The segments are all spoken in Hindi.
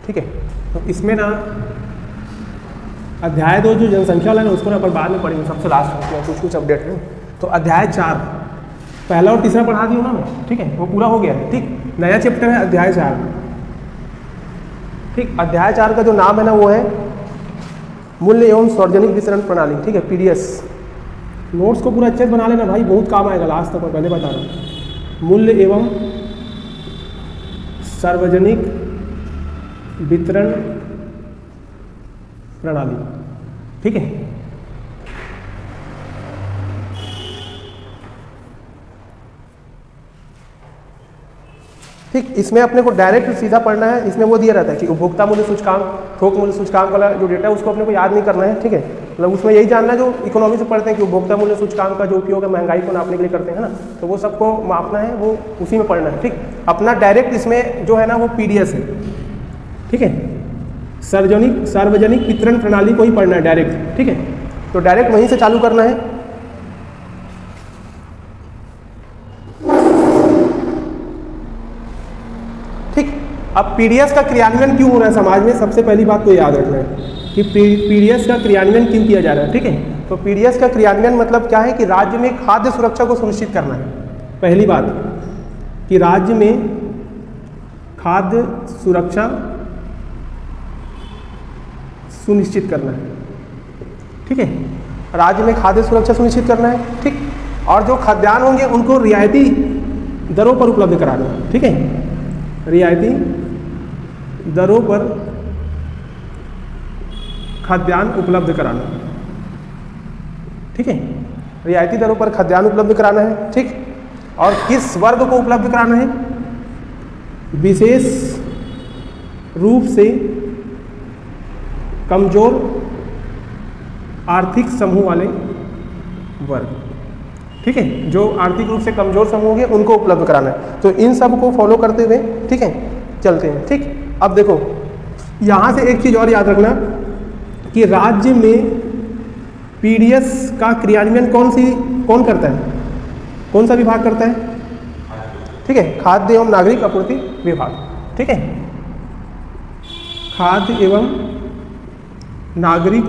ठीक है। तो इसमें ना अध्याय 2 जो जनसंख्या वाला है ना उसको ना अपन बाद में पढ़ेंगे, सबसे लास्ट में कुछ अपडेट है। तो अध्याय 4 पहला और तीसरा पढ़ा दी हूँ ना मैं, ठीक है, वो पूरा हो गया है। ठीक, नया चैप्टर है अध्याय 4। ठीक, अध्याय 4 का जो नाम है ना वो है मूल्य एवं सार्वजनिक वितरण प्रणाली। ठीक है, पीडीएस। नोट्स को पूरा अच्छे से बना लेना भाई, बहुत काम आएगा लास्ट तक, मैं पहले बता रहा हूँ। मूल्य एवं सार्वजनिक वितरण प्रणाली। ठीक है, ठीक, इसमें अपने को डायरेक्ट सीधा पढ़ना है। इसमें वो दिया रहता है कि उपभोक्ता मूल्य सूचकांक, थोक मूल्य सूचकांक वाला जो डेटा है उसको अपने को याद नहीं करना है। ठीक है, मतलब उसमें यही जानना है जो इकोनॉमी से पढ़ते हैं कि उपभोक्ता मूल्य सूचकांक का जो उपयोग है महंगाई को नापने के लिए करते हैं ना, तो वो सबको मापना है, वो उसी में पढ़ना है। ठीक, अपना डायरेक्ट इसमें जो है ना वो पीडीएस है। ठीक है, सार्वजनिक वितरण प्रणाली को ही पढ़ना है डायरेक्ट। ठीक है, तो डायरेक्ट वहीं से चालू करना है। ठीक, अब पीडीएस का क्रियान्वयन क्यों हो रहा है समाज में, सबसे पहली बात तो याद रखना है कि पीडीएस का क्रियान्वयन क्यों किया जा रहा है। ठीक है, तो पीडीएस का क्रियान्वयन मतलब क्या है कि राज्य में खाद्य सुरक्षा को सुनिश्चित करना है। पहली बात कि राज्य में खाद्य सुरक्षा सुनिश्चित करना है। ठीक है, राज्य में खाद्य सुरक्षा सुनिश्चित करना है। ठीक, और जो खाद्यान्न होंगे उनको रियायती दरों पर उपलब्ध कराना है। ठीक है, रियायती दरों पर खाद्यान्न उपलब्ध कराना। ठीक है, रियायती दरों पर खाद्यान्न उपलब्ध कराना है। ठीक, और किस वर्ग को उपलब्ध कराना है, विशेष रूप से कमजोर आर्थिक समूह वाले वर्ग। ठीक है, जो आर्थिक रूप से कमजोर समूह होंगे उनको उपलब्ध कराना है। तो इन सब को फॉलो करते हुए ठीक है चलते हैं। ठीक, अब देखो यहाँ से एक चीज़ और याद रखना कि राज्य में पीडीएस का क्रियान्वयन कौन करता है, कौन सा विभाग करता है? ठीक है, खाद्य एवं नागरिक आपूर्ति विभाग। ठीक है, खाद्य एवं नागरिक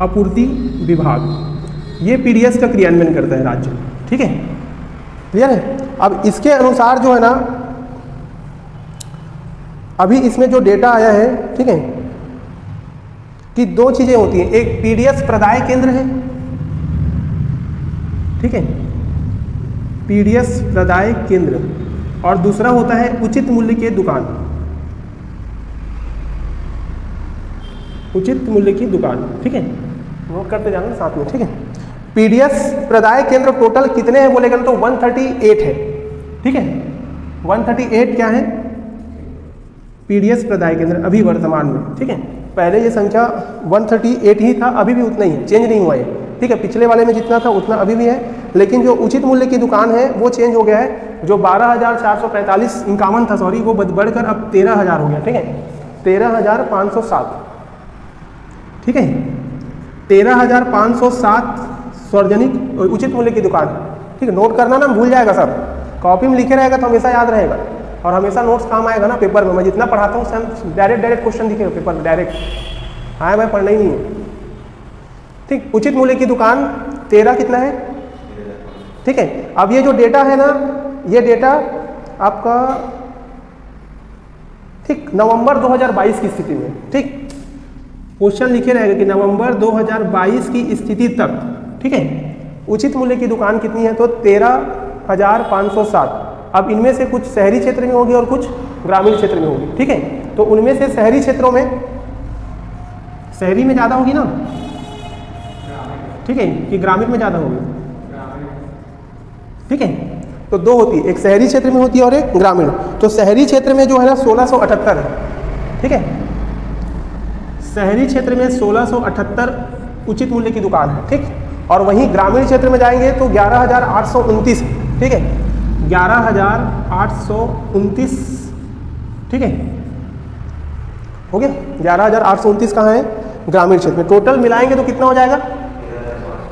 आपूर्ति विभाग ये पीडीएस का क्रियान्वयन करता है राज्य। ठीक है, क्लियर है। अब इसके अनुसार जो है ना अभी इसमें जो डेटा आया है, ठीक है, कि दो चीजें होती हैं, एक पीडीएस प्रदाय केंद्र है। ठीक है, पीडीएस प्रदाय केंद्र, और दूसरा होता है उचित मूल्य की दुकान। उचित मूल्य की दुकान। ठीक है, नोट करते जाना साथ में। ठीक है, पीडीएस प्रदाय केंद्र टोटल कितने हैं बोलेगा तो 138 है। ठीक है, 138 क्या है पीडीएस प्रदाय केंद्र अभी वर्तमान में। ठीक है, पहले ये संख्या 138 ही था, अभी भी उतना ही है, चेंज नहीं हुआ है। ठीक है, पिछले वाले में जितना था उतना अभी भी है, लेकिन जो उचित मूल्य की दुकान है वो चेंज हो गया है। जो 12,445 था, सॉरी, वो बढ़कर अब 13,000 हो गया। ठीक है, 13,507। ठीक है, 13,507 सार्वजनिक उचित मूल्य की दुकान। ठीक है, नोट करना ना, भूल जाएगा सब, कॉपी में लिखे रहेगा तो हमेशा याद रहेगा और हमेशा नोट्स काम आएगा ना पेपर में। मैं जितना पढ़ाता हूँ डायरेक्ट क्वेश्चन दिखेगा पेपर में, डायरेक्ट आया, मैं पढ़ना ही नहीं है। ठीक, उचित मूल्य की दुकान 13 कितना है। ठीक है, अब ये जो डेटा है ना, ये डेटा आपका ठीक नवंबर 2022 की स्थिति में। ठीक, क्वेश्चन लिखे रहेगा कि नवंबर 2022 की स्थिति तक। ठीक है, उचित मूल्य की दुकान कितनी है तो 13,507। अब इनमें से कुछ शहरी क्षेत्र में होगी और कुछ ग्रामीण क्षेत्र में होगी। ठीक है, तो उनमें से शहरी क्षेत्रों में, शहरी में ज़्यादा होगी ना, ठीक है, कि ग्रामीण में ज़्यादा होगी। ठीक है, तो दो होती है, एक शहरी क्षेत्र में होती है और एक ग्रामीण। तो शहरी क्षेत्र में जो है ना 1678 है। ठीक है, शहरी क्षेत्र में 1678 उचित मूल्य की दुकान है। ठीक, और वहीं ग्रामीण क्षेत्र में जाएंगे तो 11,829। ठीक है, 11,829। ठीक है, हो गया 11,829 कहाँ है ग्रामीण क्षेत्र में। टोटल मिलाएंगे तो कितना हो जाएगा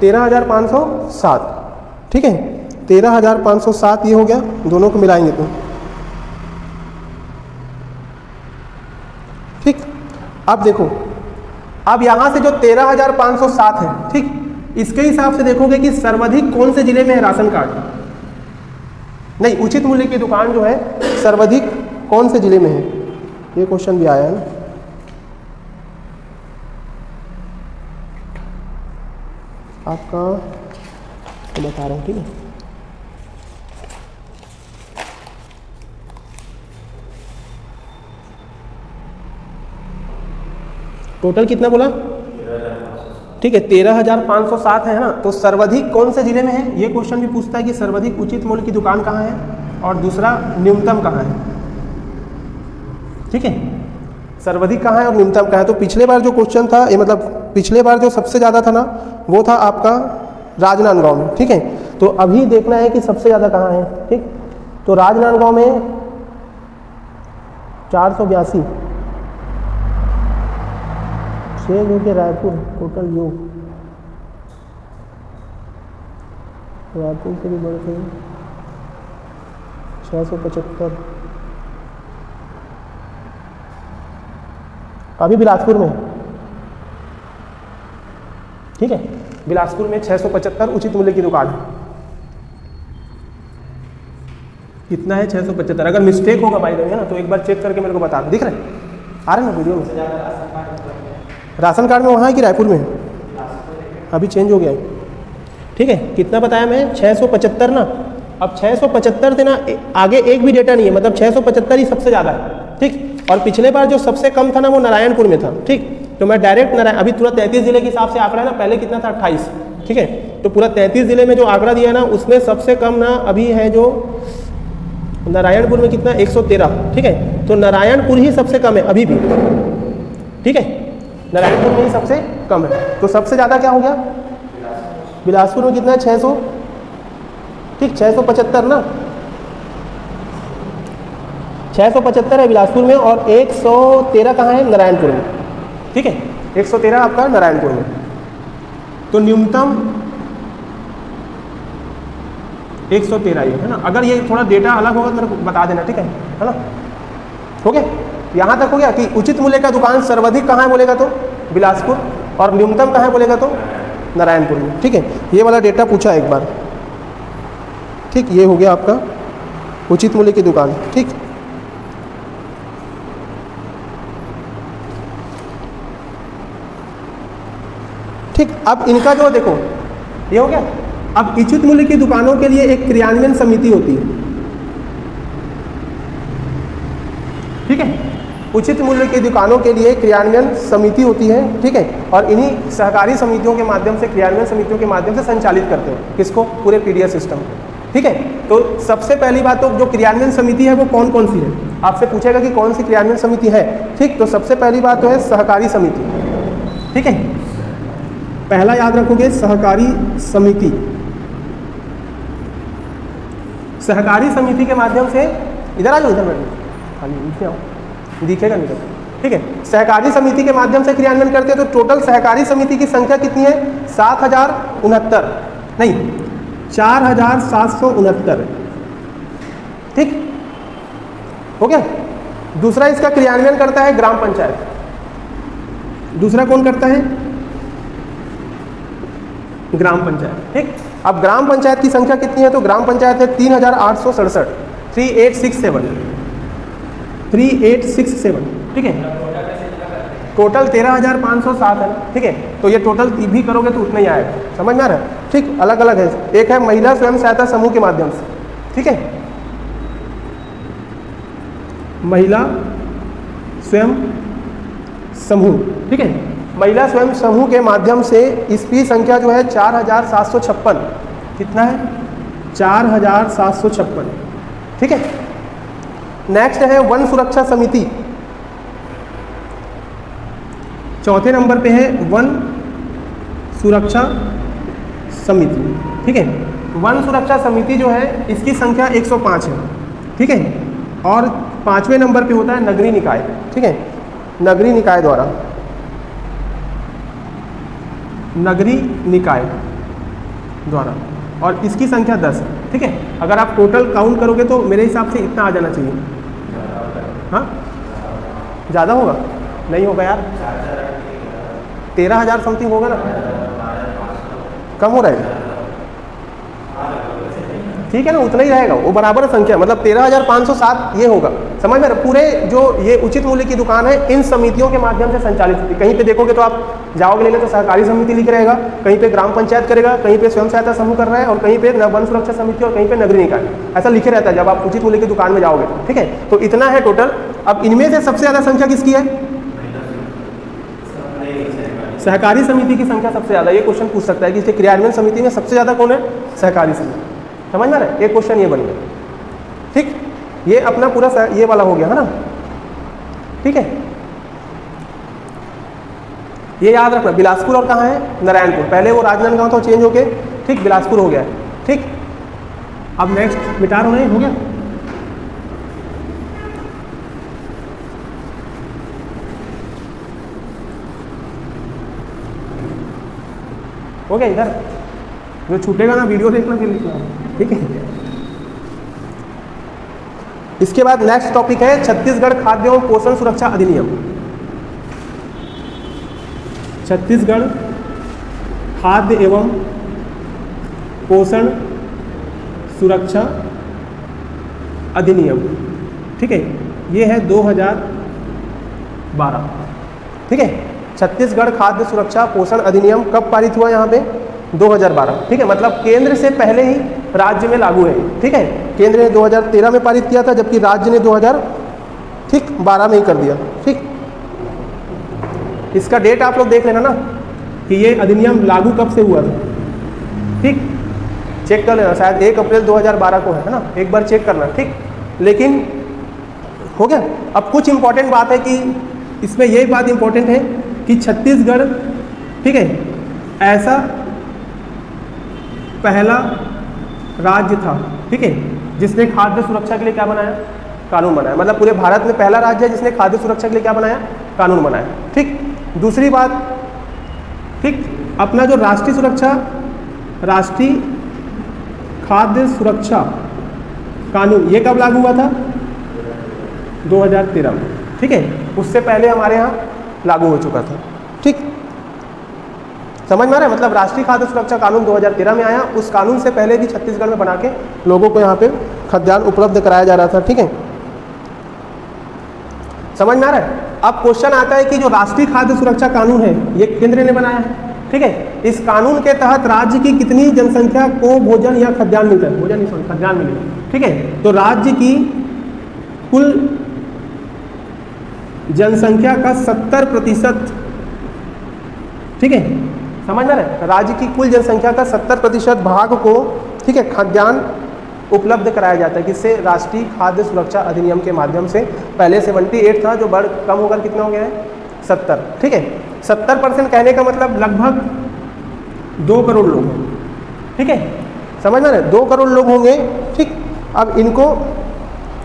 13,507। ठीक है, 13,507 ये हो गया, दोनों को मिलाएंगे तो अब देखो, अब यहाँ से जो 13,507 है, ठीक, इसके हिसाब से देखोगे कि सर्वाधिक कौन से जिले में है राशन कार्ड, नहीं उचित मूल्य की दुकान जो है सर्वाधिक कौन से जिले में है, ये क्वेश्चन भी आया है ना। आपका तो बता रहा हूँ, ठीक है। टोटल कितना बोला, ठीक है 13,507 है ना। तो सर्वाधिक कौन से जिले में है, ये क्वेश्चन भी पूछता है कि सर्वाधिक उचित मूल्य की दुकान कहाँ है और दूसरा न्यूनतम कहाँ है, ठीक है, सर्वाधिक कहाँ है और न्यूनतम कहाँ है। तो पिछले बार जो क्वेश्चन था, ये मतलब पिछले बार जो सबसे ज़्यादा था ना, वो था आपका राजनांदगांव में, ठीक है। तो अभी देखना है कि सबसे ज़्यादा कहाँ है, ठीक। तो राजनांदगांव में 482, 6 जो कि रायपुर, टोटल योग रायपुर से भी बढ़ के 675, अभी बिलासपुर में, ठीक है, बिलासपुर में 675 उचित मूल्य की दुकान है। कितना है 675, अगर मिस्टेक होगा भाई देंगे ना तो एक बार चेक करके मेरे को बता दो, दिख रहे आ रहे ना वीडियो में। राशन कार्ड में वहाँ है कि रायपुर में, अभी चेंज हो गया है, ठीक है। कितना बताया मैं, 675 ना। अब 675 थे ना, आगे एक भी डेटा नहीं है, मतलब 675 ही सबसे ज़्यादा है, ठीक। और पिछले बार जो सबसे कम था ना वो नारायणपुर में था, ठीक। तो मैं डायरेक्ट अभी पूरा 33 जिले के हिसाब से आंकड़ा है ना, पहले कितना था 28, ठीक है। तो पूरा 33 जिले में जो आंकड़ा दिया ना उसमें सबसे कम ना अभी है जो नारायणपुर में, कितना 113, ठीक है। तो नारायणपुर ही सबसे कम है अभी भी, ठीक है, नारायणपुर में ही सबसे कम है। तो सबसे ज़्यादा क्या हो गया, बिलासपुर में कितना है 600, ठीक 675 ना, 675 है बिलासपुर में और 113 कहाँ है, नारायणपुर में, ठीक है। 113 आपका नारायणपुर में। तो न्यूनतम 113 ही है ना। अगर ये थोड़ा डेटा अलग होगा तो मेरे को बता देना, ठीक है ना। हो गया, यहाँ तक हो गया कि उचित मूल्य का दुकान सर्वाधिक कहाँ है बोलेगा तो बिलासपुर, और न्यूनतम कहाँ है बोलेगा तो नारायणपुर में, ठीक है। ये वाला डेटा पूछा एक बार, ठीक। ये हो गया आपका उचित मूल्य की दुकान, ठीक। ठीक, अब इनका जो देखो ये हो गया। अब उचित मूल्य की दुकानों के लिए एक क्रियान्वयन समिति होती है, ठीक है। उचित मूल्य की दुकानों के लिए क्रियान्वयन समिति होती है, ठीक है। और इन्हीं सहकारी समितियों के माध्यम से, क्रियान्वयन समितियों के माध्यम से संचालित करते हैं किसको, पूरे पीडीएस सिस्टम, ठीक है। तो सबसे पहली बात तो जो क्रियान्वयन समिति है वो कौन कौन सी है, आपसे पूछेगा कि कौन सी क्रियान्वयन समिति है, ठीक। तो सबसे पहली बात तो है सहकारी समिति, ठीक है। पहला याद रखोगे सहकारी समिति। सहकारी समिति के माध्यम से, इधर आ जाओ, इधर बैठो, खाली नीचे आओ, दिखेगा नहीं, ठीक है। सहकारी समिति के माध्यम से क्रियान्वयन करते हैं। तो टोटल सहकारी समिति की संख्या कितनी है, 7,069, नहीं 4,769, ठीक हो गया। दूसरा इसका क्रियान्वयन करता है ग्राम पंचायत। दूसरा कौन करता है, ग्राम पंचायत, ठीक। अब ग्राम पंचायत की संख्या कितनी है, तो ग्राम पंचायत है 3,867, 3867, ठीक है। टोटल 13,507 है, ठीक है। तो ये टोटल भी करोगे तो उतना ही आएगा, समझ में आ रहा है, ठीक। अलग अलग है, एक है महिला स्वयं सहायता समूह के माध्यम से, ठीक है, महिला स्वयं समूह, ठीक है। महिला स्वयं समूह के माध्यम से इसकी संख्या जो है 4,756, कितना है 4,756, ठीक है। नेक्स्ट है वन सुरक्षा समिति, चौथे नंबर पे है वन सुरक्षा समिति, ठीक है। वन सुरक्षा समिति जो है इसकी संख्या 105 है, ठीक है। और पांचवें नंबर पे होता है नगरीय निकाय, ठीक है, नगरीय निकाय द्वारा, नगरीय निकाय द्वारा, और इसकी संख्या 10, ठीक है। अगर आप टोटल काउंट करोगे तो मेरे हिसाब से इतना आ जाना चाहिए, हाँ ज़्यादा होगा, नहीं होगा यार, 13,000 समथिंग होगा ना, कम हो रहा है, ठीक है ना, उतना ही रहेगा, वो बराबर संख्या, मतलब 13,507 ये होगा। समझ में, पूरे जो ये उचित मूल्य की दुकान है इन समितियों के माध्यम से संचालित होती है। कहीं पे देखोगे तो आप जाओगे लेने तो सहकारी समिति लिख रहेगा, कहीं पे ग्राम पंचायत करेगा, कहीं पे स्वयं सहायता समूह कर रहा है, और कहीं पे वन सुरक्षा समिति और कहीं पे नगरीय निकाय, ऐसा लिखे रहता है जब आप उचित मूल्य की दुकान में जाओगे। ठीक है, तो इतना है टोटल। अब इनमें से सबसे ज़्यादा संख्या किसकी है? सहकारी समिति की संख्या सबसे ज़्यादा। ये क्वेश्चन पूछ सकता है कि क्रियान्वयन समिति में सबसे ज़्यादा कौन है? सहकारी समिति। समझ में आ रहा है, एक क्वेश्चन ये बन गया। ठीक, ये अपना पूरा ये वाला हो गया है ना, ठीक है। ये याद रखना, बिलासपुर और कहाँ है? नारायणपुर। पहले वो राजनांदगांव था, चेंज होके ठीक बिलासपुर हो गया है। ठीक, अब नेक्स्ट मिटार होना हो गया। हो गया, इधर जो छूटेगा ना वीडियो देखना फिर लिखना, ठीक है। इसके बाद नेक्स्ट टॉपिक है छत्तीसगढ़ खाद्य एवं पोषण सुरक्षा अधिनियम। छत्तीसगढ़ खाद्य एवं पोषण सुरक्षा अधिनियम, ठीक है, ये है 2012। ठीक है, छत्तीसगढ़ खाद्य सुरक्षा पोषण अधिनियम कब पारित हुआ? यहाँ पे 2012। ठीक है, मतलब केंद्र से पहले ही राज्य में लागू है। ठीक है, केंद्र ने 2013 में पारित किया था, जबकि राज्य ने 2012 में ही कर दिया। ठीक, इसका डेट आप लोग देख लेना ना कि ये अधिनियम लागू कब से हुआ था। ठीक, चेक कर लेना, शायद 1 अप्रैल 2012 को है ना, एक बार चेक करना। ठीक, लेकिन हो गया। अब कुछ इंपॉर्टेंट बात है कि इसमें यही बात इंपॉर्टेंट है कि छत्तीसगढ़, ठीक है, ऐसा पहला राज्य था, ठीक है, जिसने खाद्य सुरक्षा के लिए क्या बनाया? कानून बनाया। मतलब पूरे भारत में पहला राज्य है जिसने खाद्य सुरक्षा के लिए क्या बनाया? कानून बनाया। ठीक, दूसरी बात, ठीक, अपना जो राष्ट्रीय सुरक्षा, राष्ट्रीय खाद्य सुरक्षा कानून, ये कब लागू हुआ था? 2013 में। ठीक है, उससे पहले हमारे यहाँ लागू हो चुका था। ठीक, समझ में आ रहा है, मतलब राष्ट्रीय खाद्य सुरक्षा कानून 2013 में आया, उस कानून से पहले भी छत्तीसगढ़ में बना के लोगों को यहाँ पे खाद्यान्न उपलब्ध कराया जा रहा था। ठीक है, समझ में आ रहा है। अब क्वेश्चन आता है कि जो राष्ट्रीय खाद्य सुरक्षा कानून है ये केंद्र ने बनाया है। ठीक है, इस कानून के तहत राज्य की कितनी जनसंख्या को भोजन या खाद्यान्न मिलता है? भोजन नहीं, सॉरी, खाद्यान्न मिलेगा। ठीक है, तो राज्य की कुल जनसंख्या का 70%, ठीक है, समझ में आ रहा है, राज्य की कुल जनसंख्या का 70% भाग को, ठीक है, खाद्यान्न उपलब्ध कराया जाता है। किससे? राष्ट्रीय खाद्य सुरक्षा अधिनियम के माध्यम से। पहले 78 था, जो बढ़ कम होकर कितना हो गया है? 70। ठीक है, 70% कहने का मतलब लगभग 2 करोड़ लोग हैं। ठीक है, समझ में आ रहा है, 2 करोड़ लोग होंगे। ठीक, अब इनको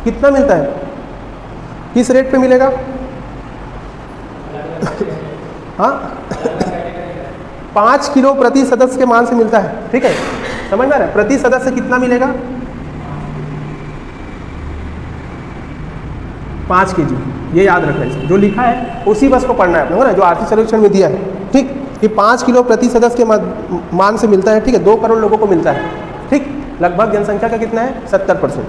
कितना मिलता है? किस रेट पे मिलेगा? हाँ 5 किलो प्रति सदस्य के मान से मिलता है। ठीक है, समझ में आ रहा है, प्रति सदस्य कितना मिलेगा? 5 kg। ये याद रखना है, जो लिखा है उसी बस को पढ़ना है आपने, ना, जो आर्थिक सर्वेक्षण में दिया है। ठीक, कि 5 किलो प्रति सदस्य के मान से मिलता है। ठीक है, 2 करोड़ लोगों को मिलता है। ठीक, लगभग जनसंख्या का कितना है? 70%।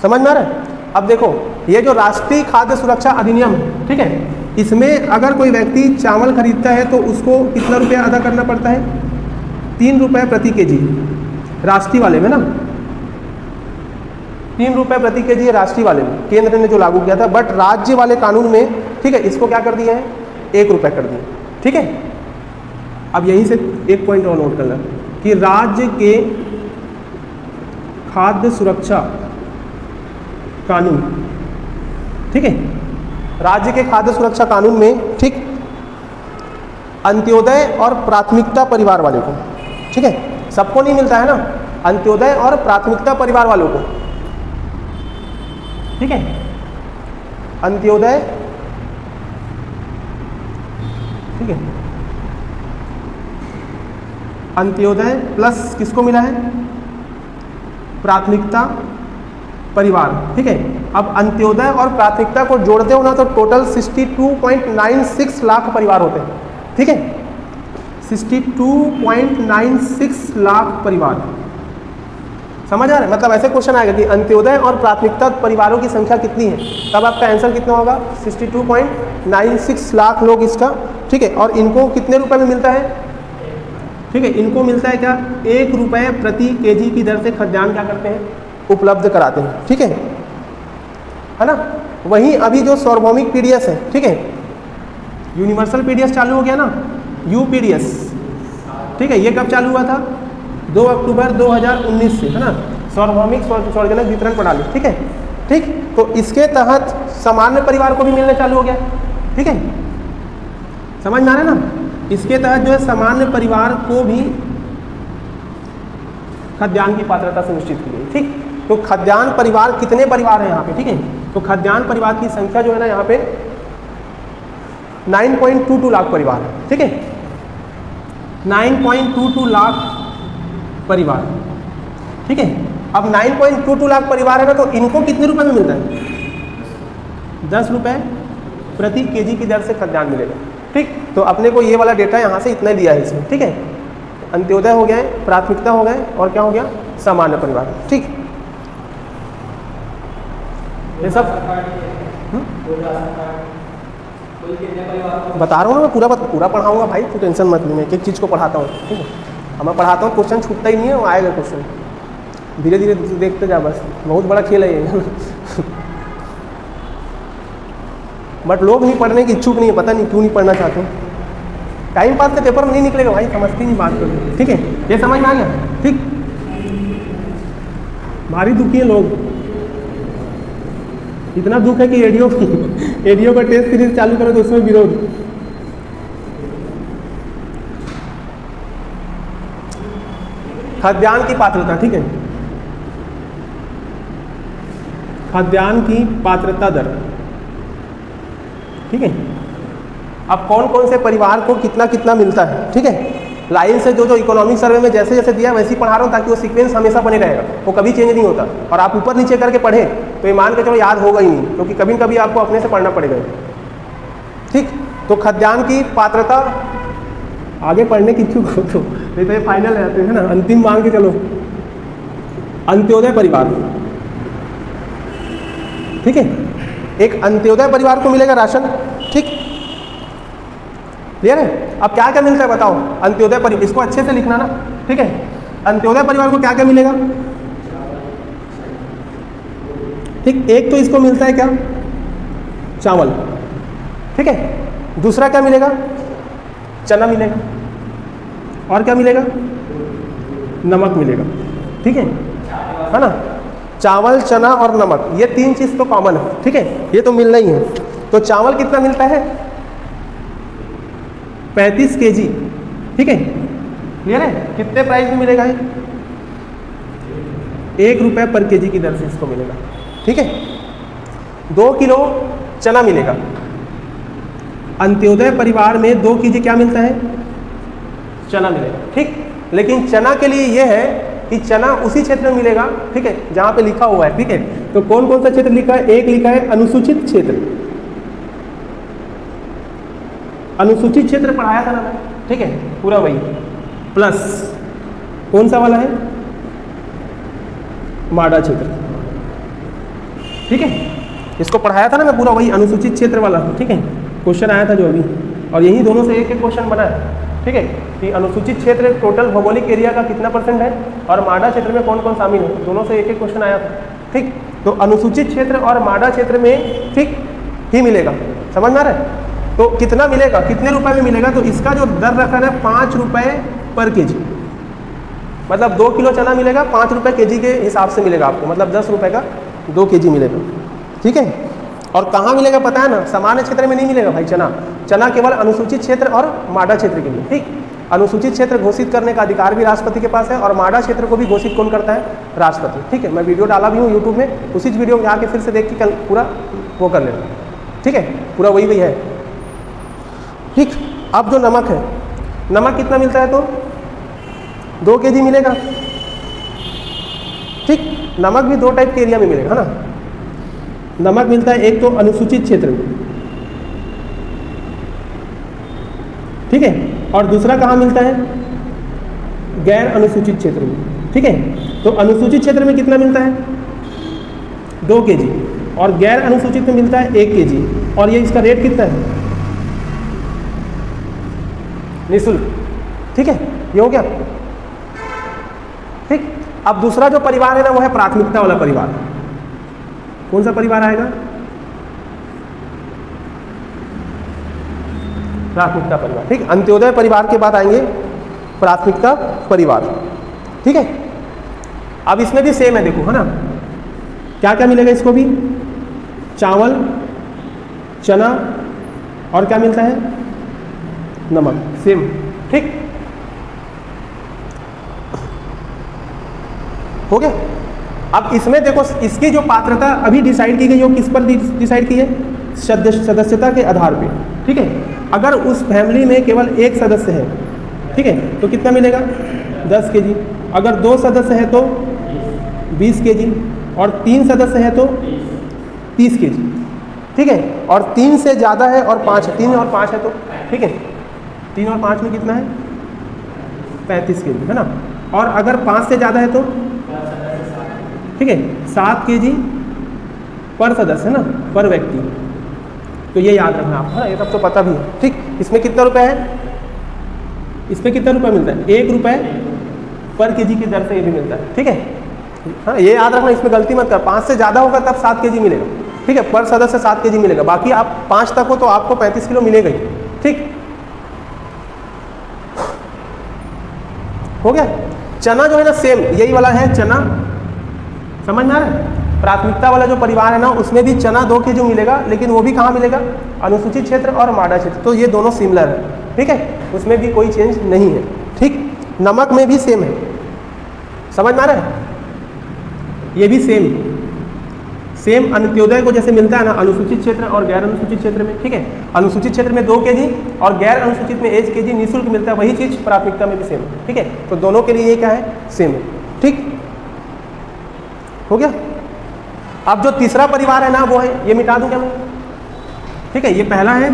समझ में आ रहा है। अब देखो, ये जो राष्ट्रीय खाद्य सुरक्षा अधिनियम है, ठीक है, इसमें अगर कोई व्यक्ति चावल खरीदता है तो उसको कितना रुपया अदा करना पड़ता है? 3 रुपये प्रति केजी, राष्ट्रीय वाले में ना, 3 रुपये प्रति केजी राष्ट्रीय वाले में केंद्र ने जो लागू किया था। बट राज्य वाले कानून में, ठीक है, इसको क्या कर दिए हैं? 1 रुपये कर दिए। ठीक है, अब यहीं से एक पॉइंट और नोट करना कि राज्य के खाद्य सुरक्षा कानून, ठीक है, राज्य के खाद्य सुरक्षा कानून में, ठीक, अंत्योदय और प्राथमिकता परिवार वाले को, ठीक है, सबको नहीं मिलता है ना, अंत्योदय और प्राथमिकता परिवार वालों को, ठीक है, अंत्योदय, ठीक है, अंत्योदय प्लस किसको मिला है? प्राथमिकता परिवार, ठीक है। अब अंत्योदय और प्राथमिकता को जोड़ते हो ना तो टोटल 62.96 लाख परिवार होते हैं, ठीक है। 62.96 लाख परिवार, समझ आ रहा है? मतलब ऐसे क्वेश्चन आएगा कि अंत्योदय और प्राथमिकता परिवारों की संख्या कितनी है, तब आपका आंसर कितना होगा 62.96 लाख लोग इसका, ठीक है। और इनको कितने रुपए में मिलता है, ठीक है, इनको मिलता है क्या 1 रुपये प्रति केजी की दर से खाद्यान्न क्या करते हैं, उपलब्ध कराते हैं, ठीक है ना। वहीं अभी जो सार्वभौमिक पीडीएस है, ठीक है, यूनिवर्सल पीडीएस चालू हो गया ना, यूपीडीएस, ठीक है, ये कब चालू हुआ था 2 अक्टूबर 2019 से, है ना, सार्वभौमिक सार्वजनिक वितरण प्रणाली, ठीक है, ठीक। तो इसके तहत सामान्य परिवार को भी मिलना चालू हो गया, ठीक है, समझ में आ रहा है ना। इसके तहत जो है सामान्य परिवार को भी खाद्यान्न की पात्रता सुनिश्चित की गई, ठीक। तो खाद्यान्न परिवार कितने परिवार हैं यहाँ पे, ठीक है, तो खाद्यान्न परिवार की संख्या जो है ना यहाँ पे 9.22 लाख परिवार है, ठीक है, 9.22 लाख परिवार, ठीक है। अब 9.22 लाख परिवार है ना, तो इनको कितने रुपए में मिलता है 10 रुपये प्रति केजी की दर से खाद्यान्न मिलेगा, ठीक। तो अपने को ये वाला डेटा यहाँ से इतना दिया है इसमें, ठीक है। अंत्योदय हो गया है, प्राथमिकता हो गए, और क्या हो गया सामान्य परिवार, ठीक। ये सब बता रहा हूँ ना, मैं पूरा पढ़ाऊंगा भाई, तू टेंशन मत ले, मैं एक चीज़ को पढ़ाता हूँ, ठीक है। अब मैं पढ़ाता हूँ, क्वेश्चन छूटता ही नहीं है, वो आएगा क्वेश्चन, धीरे धीरे देखते जा, बस बहुत बड़ा खेल है ये। बट लोग नहीं पढ़ने की इच्छुक नहीं है, पता नहीं क्यों नहीं पढ़ना चाहते हैं। टाइम पास से पेपर में नहीं निकलेगा भाई, समझती नहीं बात को, ठीक है, ये समझ में आ गया, ठीक। भारी दुखी है लोग, इतना दुख है कि एडीओ का टेस्ट सीरीज चालू करो तो उसमें विरोध। खाद्यान्न की पात्रता, ठीक है, खाद्यान्न की पात्रता दर, ठीक है। अब कौन कौन से परिवार को कितना कितना मिलता है, ठीक है, लाइन से जो इकोनॉमिक सर्वे में जैसे जैसे दिया वैसे ही पढ़ा रहा हूँ, ताकि वो सीक्वेंस हमेशा बने रहेगा, वो कभी चेंज नहीं होता। और आप ऊपर नीचे करके पढ़े तो ये मान के चलो याद होगा ही नहीं, क्योंकि कभी न कभी आपको अपने से पढ़ना पड़ेगा, ठीक। तो खाद्यान्न की पात्रता, आगे पढ़ने की इच्छुक हो तो नहीं तो ये फाइनल रहते हैं ना, अंतिम मान के चलो। अंत्योदय परिवार, ठीक है, एक अंत्योदय परिवार को मिलेगा राशन, ठीक, क्लियर है। अब क्या क्या मिलता है बताओ अंत्योदय परिवार, इसको अच्छे से लिखना ना, ठीक है। अंत्योदय परिवार को क्या क्या मिलेगा, ठीक, एक तो इसको मिलता है क्या चावल, ठीक है, दूसरा क्या मिलेगा चना मिलेगा, और क्या मिलेगा नमक मिलेगा, ठीक है ना। चावल, चना और नमक, ये 3 चीज़ तो कॉमन है, ठीक है, ये तो मिलना ही है। तो चावल कितना मिलता है 35 केजी, ठीक है, क्लियर है। कितने प्राइस में मिलेगा, 1 रुपये पर केजी की दर से इसको मिलेगा, ठीक है। 2 किलो चना मिलेगा, अंत्योदय परिवार में 2 केजी क्या मिलता है चना मिलेगा, ठीक। लेकिन चना के लिए यह है कि चना उसी क्षेत्र में मिलेगा, ठीक है, जहाँ पे लिखा हुआ है, ठीक है। तो कौन कौन सा क्षेत्र लिखा है, एक लिखा है अनुसूचित क्षेत्र, अनुसूचित क्षेत्र पढ़ाया था ना, ठीक है, पूरा वही, प्लस कौन सा वाला है माडा क्षेत्र, ठीक है, इसको पढ़ाया था ना मैं, पूरा वही अनुसूचित क्षेत्र वाला, ठीक है, क्वेश्चन आया था जो अभी, और यही दोनों से एक एक क्वेश्चन बना है, ठीक है, कि अनुसूचित क्षेत्र टोटल भौगोलिक एरिया का कितना % है, और माडा क्षेत्र में कौन कौन शामिल है, दोनों से एक एक क्वेश्चन आया था, ठीक। तो अनुसूचित क्षेत्र और माडा क्षेत्र में, ठीक, ही मिलेगा, समझ में आ रहा है। तो कितना मिलेगा, कितने रुपए में मिलेगा, तो इसका जो दर रखा है 5 रुपये पर केजी, मतलब 2 किलो चना मिलेगा 5 रुपये केजी के हिसाब से मिलेगा आपको, मतलब 10 रुपये का 2 केजी मिलेगा, ठीक है। और कहाँ मिलेगा पता है ना, सामान्य क्षेत्र में नहीं मिलेगा भाई चना, चना केवल अनुसूचित क्षेत्र और माडा क्षेत्र के लिए, ठीक। अनुसूचित क्षेत्र घोषित करने का अधिकार भी राष्ट्रपति के पास है, और माडा क्षेत्र को भी घोषित कौन करता है, राष्ट्रपति, ठीक है। मैं वीडियो डाला भी हूँ यूट्यूब में, उसी वीडियो में आके फिर से देख के कल पूरा वो कर लेना, ठीक है, पूरा वही है, ठीक। अब जो नमक है, नमक कितना मिलता है, तो 2 केजी मिलेगा, ठीक। नमक भी दो टाइप के एरिया में मिलेगा, है ना। नमक मिलता है एक तो अनुसूचित क्षेत्र में, ठीक है, और दूसरा कहाँ मिलता है, गैर अनुसूचित क्षेत्र में, ठीक है। तो अनुसूचित क्षेत्र में कितना मिलता है, 2 kg, और गैर अनुसूचित में मिलता है 1 kg, और ये इसका रेट कितना है, निःशुल्क, ठीक है। ये हो गया, ठीक। अब दूसरा जो परिवार है ना वो है प्राथमिकता वाला परिवार। कौन सा परिवार आएगा, प्राथमिकता परिवार, ठीक। अंत्योदय परिवार के बाद आएंगे प्राथमिकता परिवार, ठीक है। अब इसमें भी सेम है, देखो, है ना, क्या क्या मिलेगा इसको भी, चावल, चना, और क्या मिलता है, नमक, सेम, ठीक, हो गया। अब इसमें देखो इसकी जो पात्रता अभी डिसाइड की गई है, किस पर डिसाइड की है, सदस्यता के आधार पे, ठीक है। अगर उस फैमिली में केवल एक सदस्य है, ठीक है, तो कितना मिलेगा, 10 kg। अगर 2 सदस्य है तो 20 kg, और 3 सदस्य है तो 30 kg, ठीक है। और 3 से ज़्यादा है और 5 है, 3 और 5 है तो, ठीक है, 3 और 5 में कितना है, 35 kg, है ना। और अगर 5 से ज़्यादा है तो, ठीक है, 7 kg पर सदस्य, है ना, पर व्यक्ति। तो ये याद रखना आप, है ना, ये सब तो पता भी है, ठीक। इसमें कितना रुपए है, इसमें कितना रुपए मिलता है, 1 रुपये पर kg की दर से ये भी मिलता है, ठीक है। हाँ, ये याद रखना, इसमें गलती मत कर, 5 से ज़्यादा होगा तब 7 kg मिलेगा, ठीक है, पर सदस्य 7 kg मिलेगा। बाकी आप 5 तक हो तो आपको 35 किलो मिलेगा ही, ठीक, हो गया। चना जो है ना सेम यही वाला है, चना, समझ में आ रहा है। प्राथमिकता वाला जो परिवार है ना उसमें भी चना 2 kg मिलेगा, लेकिन वो भी कहाँ मिलेगा, अनुसूचित क्षेत्र और माडा क्षेत्र। तो ये दोनों सिमिलर है, ठीक है, उसमें भी कोई चेंज नहीं है, ठीक। नमक में भी सेम है, समझ में आ रहा है, ये भी सेम अंत्योदय को जैसे मिलता है ना अनुसूचित क्षेत्र और गैर अनुसूचित क्षेत्र में, ठीक है। अनुसूचित क्षेत्र में 2 kg और गैर अनुसूचित में 1 kg निःशुल्क मिलता है, वही चीज़ प्राथमिकता में भी सेम है, ठीक है। तो दोनों के लिए ये क्या है, सेम है, ठीक, हो गया। अब जो तीसरा परिवार है ना वो है, ये मिटा दूं क्या मैं, ठीक है, ये पहला है,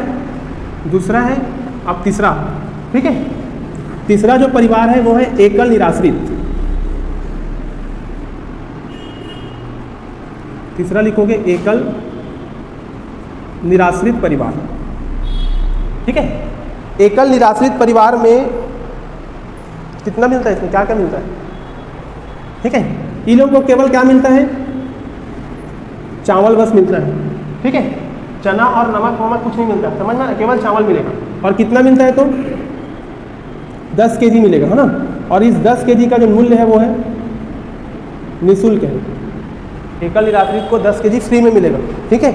दूसरा है, अब तीसरा, ठीक है। तीसरा जो परिवार है वो है एकल निराश्रित। तीसरा लिखोगे एकल निराश्रित परिवार, ठीक है। एकल निराश्रित परिवार में कितना मिलता है, इसमें क्या क्या मिलता है, ठीक है। इन लोगों को केवल क्या मिलता है, चावल बस मिलता है, ठीक है। चना और नमक वमक कुछ नहीं मिलता, समझ में, केवल चावल मिलेगा। और कितना मिलता है तो 10 kg मिलेगा, है ना। और इस 10 kg का जो मूल्य है वो है निःशुल्क है, एकल निराश्रित को 10 kg फ्री में मिलेगा, ठीक है।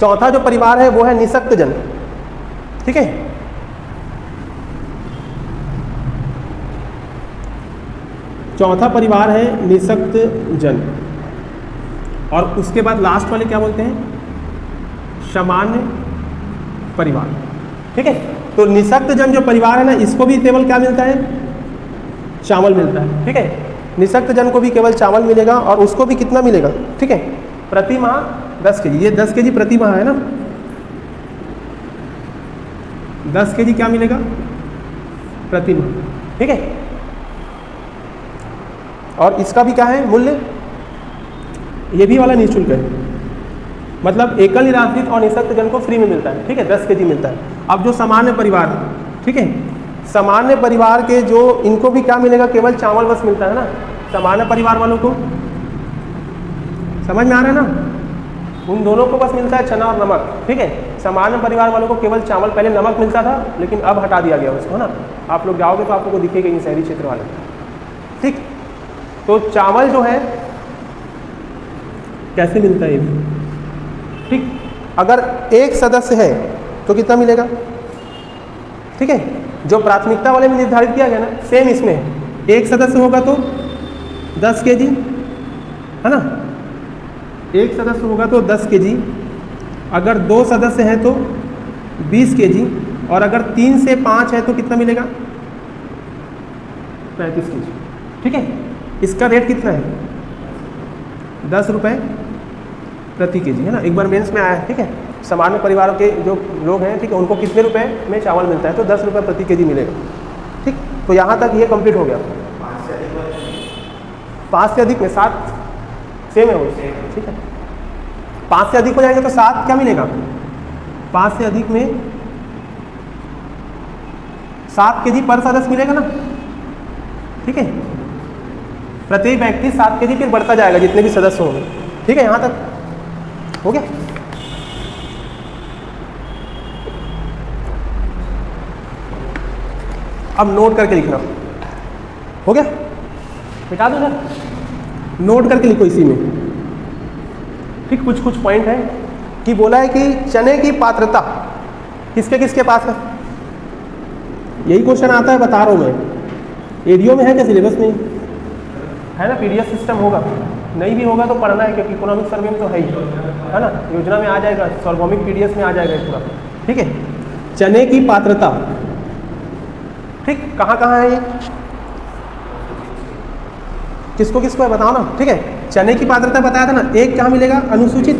चौथा जो परिवार है वो है निःशक्त जन, ठीक है। चौथा परिवार है निःशक्त जन, और उसके बाद लास्ट वाले क्या बोलते हैं, सामान्य परिवार, ठीक है। तो निःशक्त जन जो परिवार है ना इसको भी केवल क्या मिलता है, चावल मिलता है, ठीक है। निःशक्त जन को भी केवल चावल मिलेगा, और उसको भी कितना मिलेगा, ठीक है, प्रति माह 10 kg। ये 10 kg प्रति माह है ना, 10 kg क्या मिलेगा प्रति माह, ठीक है। और इसका भी क्या है मूल्य, ये भी वाला निःशुल्क है, मतलब एकल निराश्रित और निःशक्त जन को फ्री में मिलता है, ठीक है, 10 kg मिलता है। अब जो सामान्य परिवार है, ठीक है, सामान्य परिवार के जो इनको भी क्या मिलेगा, केवल चावल बस मिलता है ना। सामान्य परिवार वालों को समझ में आ रहा है ना, उन दोनों को बस मिलता है चना और नमक, ठीक है। सामान्य परिवार वालों को केवल चावल, पहले नमक मिलता था लेकिन अब हटा दिया गया उसको, है ना। आप लोग जाओगे तो आप लोग को दिखेगा ये शहरी क्षेत्र वाले, ठीक। तो चावल जो है कैसे मिलता है ये भी, ठीक। अगर एक सदस्य है तो कितना मिलेगा, ठीक है। जो प्राथमिकता वाले में निर्धारित किया गया ना सेम इसमें है, एक सदस्य होगा तो 10 kg, है ना, एक सदस्य होगा तो 10 kg। अगर 2 सदस्य हैं तो 20 kg, और अगर 3 से 5 है तो कितना मिलेगा, 35 kg, ठीक है। इसका रेट कितना है, 10 रुपये प्रति केजी, है ना। एक बार मेंस में आया है, ठीक है। सामान्य परिवारों के जो लोग हैं, ठीक है, उनको कितने रुपए में चावल मिलता है, तो 10 रुपये प्रति केजी मिलेगा, ठीक। तो यहाँ तक ये कंप्लीट हो गया। 5 से अधिक में 7 सेम है वो, ठीक है। 5 से अधिक हो जाएंगे तो 7 क्या मिलेगा, 5 से अधिक में 7 केजी पर सदस्य मिलेगा ना, ठीक है। प्रत्येक व्यक्ति 7 केजी फिर बढ़ता जाएगा जितने भी सदस्य होंगे, ठीक है। यहाँ तक हो गया। अब नोट करके लिखना, हो गया। मिटा दो सर, नोट करके लिखो इसी में, ठीक। कुछ कुछ पॉइंट है कि बोला है कि चने की पात्रता किसके किसके पास है, यही क्वेश्चन आता है, बता रहा हूँ मैं। एडीओ में है क्या, सिलेबस में है ना, पीडीएफ सिस्टम होगा, नहीं भी होगा तो पढ़ना है क्योंकि इकोनॉमिक सर्वे में तो है ही, है ना। योजना में आ जाएगा, सार्वभौमिक पीडीएफ में आ जाएगा पूरा, ठीक है। चने की पात्रता, ठीक, कहाँ कहाँ है ये, किसको किसको है बताओ ना, ठीक है। चने की पात्रता बताया था ना, एक कहाँ मिलेगा, अनुसूचित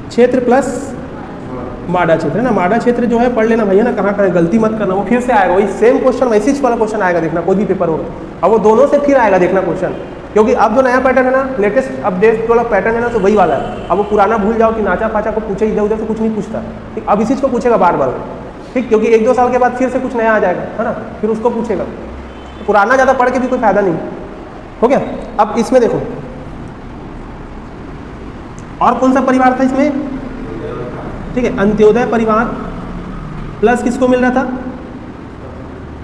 क्षेत्र प्लस माडा क्षेत्र, है ना। माडा क्षेत्र जो है पढ़ लेना भैया ना, कहाँ कहाँ, गलती मत करना, वो फिर से आएगा, वही सेम क्वेश्चन, वैसी वाला क्वेश्चन आएगा, देखना कोई भी पेपर होगा, अब वो दोनों से फिर आएगा, देखना क्वेश्चन, क्योंकि अब जो नया पैटर्न है ना, लेटेस्ट अपडेट वाला पैटर्न है ना, तो वही वाला है। अब वो पुराना भूल जाओ कि नाचा फाचा को पूछे, इधर उधर से कुछ नहीं पूछता, ठीक। अब इसी को पूछेगा बार बार, ठीक, क्योंकि 1-2 साल के बाद फिर से कुछ नया आ जाएगा, है ना, फिर उसको पूछेगा। पुराना ज़्यादा पढ़ के भी कोई फायदा नहीं, हो गया। अब इसमें देखो, और कौन सा परिवार था इसमें, ठीक है, अंत्योदय परिवार प्लस किसको मिल रहा था,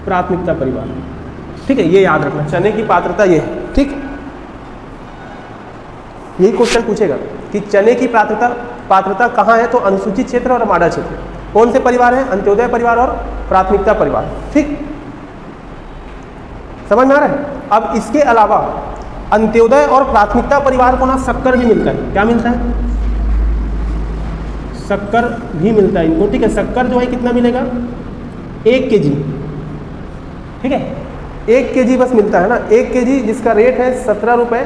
प्राथमिकता परिवार, ठीक है। ये याद रखना, चने की पात्रता ये, ठीक। यही क्वेश्चन पूछेगा कि चने की पात्रता कहाँ है, तो अनुसूचित क्षेत्र और माडा क्षेत्र। कौन से परिवार हैं, अंत्योदय परिवार और प्राथमिकता परिवार, ठीक, समझ में आ रहा है। अब इसके अलावा अंत्योदय और प्राथमिकता परिवार को ना शक्कर भी मिलता है, क्या मिलता है, शक्कर भी मिलता है इनको, ठीक है। शक्कर जो है कितना मिलेगा, 1 केजी, ठीक है, 1 केजी बस मिलता है ना, 1 केजी, जिसका रेट है 17 रुपये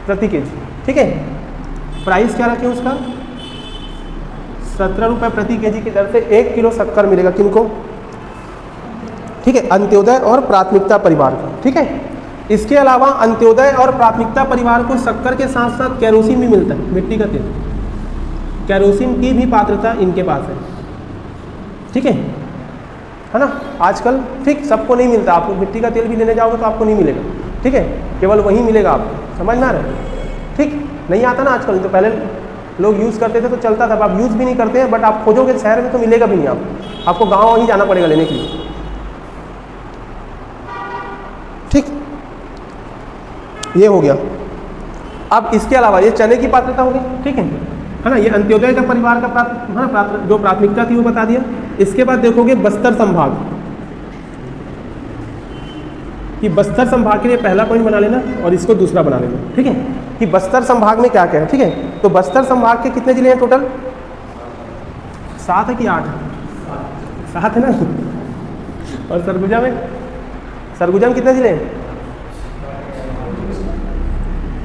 प्रति केजी, ठीक है। प्राइस क्या रखें उसका, 17 रुपये प्रति केजी की दर से 1 किलो शक्कर मिलेगा, किनको, ठीक है, अंत्योदय और प्राथमिकता परिवार को, ठीक है। इसके अलावा अंत्योदय और प्राथमिकता परिवार को शक्कर के साथ साथ केरोसिन भी मिलता है, मिट्टी का तेल, केरोसिन की भी पात्रता इनके पास है, ठीक है ना। आजकल, ठीक, सबको नहीं मिलता, आपको मिट्टी का तेल भी लेने जाओगे तो आपको नहीं मिलेगा, ठीक है, केवल वही मिलेगा आपको, समझ में आ रहा है, ठीक। नहीं आता ना आजकल, तो पहले लोग यूज़ करते थे तो चलता था, अब आप यूज़ भी नहीं करते हैं, बट आप खोजोगे शहर में तो मिलेगा भी नहीं, आपको गाँव ही जाना पड़ेगा लेने के लिए, ठीक। ये हो गया। अब इसके अलावा ये चने की पात्रता हो गई, ठीक है ना। ये अंत्योदय का परिवार का जो प्राथमिकता थी वो बता दिया। इसके बाद देखोगे बस्तर संभाग, कि बस्तर संभाग के लिए पहला पॉइंट बना लेना और इसको दूसरा बना लेना, ठीक है, कि बस्तर संभाग में क्या क्या है, ठीक है। तो बस्तर संभाग के कितने जिले हैं टोटल, 7 है कि 8, 7 है ना। और सरगुजा में कितने जिले हैं,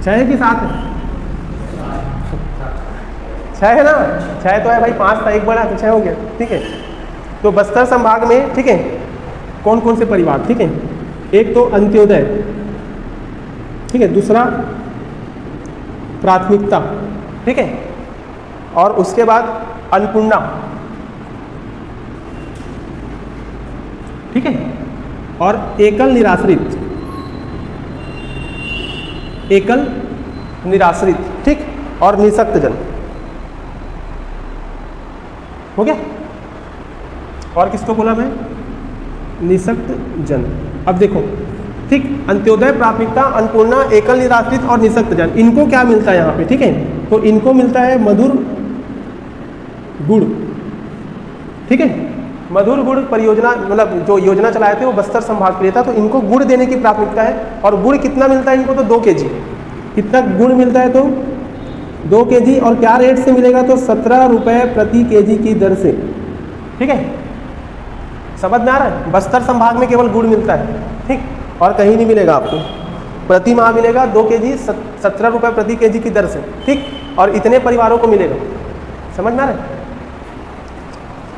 6 है कि 7 है, 6 है ना, 6 तो है भाई, 5 था, एक बड़ा तो 6 हो गया, ठीक है। तो बस्तर संभाग में, ठीक है, कौन कौन से परिवार, ठीक है, एक तो अंत्योदय, ठीक है, दूसरा प्राथमिकता, ठीक है, और उसके बाद अन्नपूर्णा, ठीक है, और एकल निराश्रित, ठीक, और निःशक्त जन, हो गया। और किसको बोला मैं, निःशक्त जन। अब देखो, ठीक, अंत्योदय, प्राथमिकता, अन्नपूर्णा, एकल निराश्रित और निःशक्त जन, इनको क्या मिलता है यहाँ पे, ठीक है। तो इनको मिलता है मधुर गुड़, ठीक है। मधुर गुड़ परियोजना, मतलब जो योजना चलाए थे वो बस्तर संभाग के लिए था, तो इनको गुड़ देने की प्राथमिकता है। और गुड़ कितना मिलता है इनको, तो 2 केजी, कितना गुड़ मिलता है, तो 2 केजी, और क्या रेट से मिलेगा, तो 17 रुपये प्रति केजी की दर से, ठीक है। समझ में आ रहा है, बस्तर संभाग में केवल गुड़ मिलता है, ठीक, और कहीं नहीं मिलेगा आपको, प्रति माह मिलेगा 2 kg 17 रुपये प्रति kg की दर से, ठीक, और इतने परिवारों को मिलेगा। समझ में आ रहा है?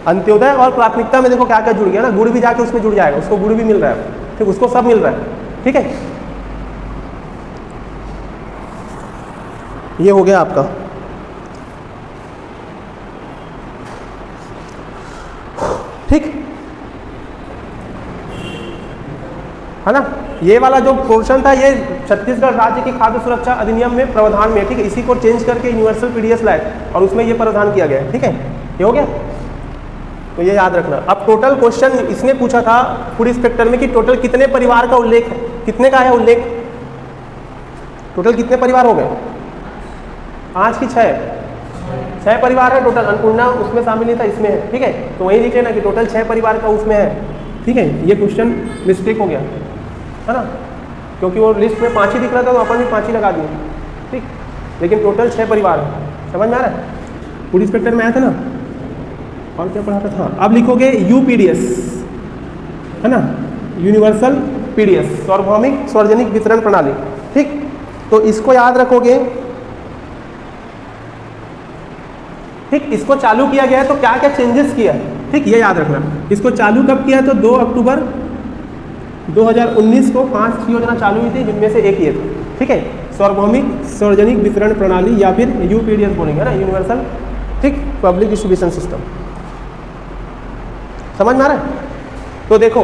अंत्योदय और प्राथमिकता में देखो क्या क्या जुड़ गया ना, गुड़ भी जाके उसमें जुड़ जाएगा, उसको गुड़ भी मिल रहा है, ठीक, उसको सब मिल रहा है, ठीक है। ये हो गया आपका। ठीक है ना। ये वाला जो पोर्शन था ये छत्तीसगढ़ राज्य की खाद्य सुरक्षा अधिनियम में प्रावधान में, ठीक है, इसी को चेंज करके यूनिवर्सल पीडीएस लाए और उसमें ये प्रावधान किया गया है, ठीक है। ये हो गया, तो ये याद रखना। अब टोटल क्वेश्चन इसने पूछा था फूड इंस्पेक्टर में कि टोटल कितने परिवार का उल्लेख है, कितने का है उल्लेख, टोटल कितने परिवार हो गए? 5 की 6 परिवार है टोटल। अन्नपूर्णा उसमें शामिल नहीं था, इसमें है, ठीक है। तो वही लिख लेना कि टोटल 6 परिवार का उसमें है, ठीक है। ये क्वेश्चन मिस्टेक हो गया है ना, क्योंकि वो लिस्ट में 5 ही दिख रहा था तो अपन भी 5 ही लगा दिए, ठीक, लेकिन टोटल 6 परिवार है। समझ में आ रहा है? फूड इंस्पेक्टर में आया था ना, और क्या पढ़ा था? अब लिखोगे यूपीडीएस, है ना, यूनिवर्सल पीडीएस, सार्वभौमिक सार्वजनिक वितरण प्रणाली, ठीक। तो इसको याद रखोगे, ठीक। इसको चालू किया गया है तो क्या क्या चेंजेस किया है, ठीक, ये याद रखना। इसको चालू कब किया? तो 2 अक्टूबर 2019 को 5 योजना चालू हुई थी, जिनमें से एक ये था, ठीक है, सार्वभौमिक सार्वजनिक वितरण प्रणाली या फिर यूपीडीएस बोलेंगे ना, यूनिवर्सल, ठीक, पब्लिक डिस्ट्रीब्यूशन सिस्टम। समझ में आ रहा है? तो देखो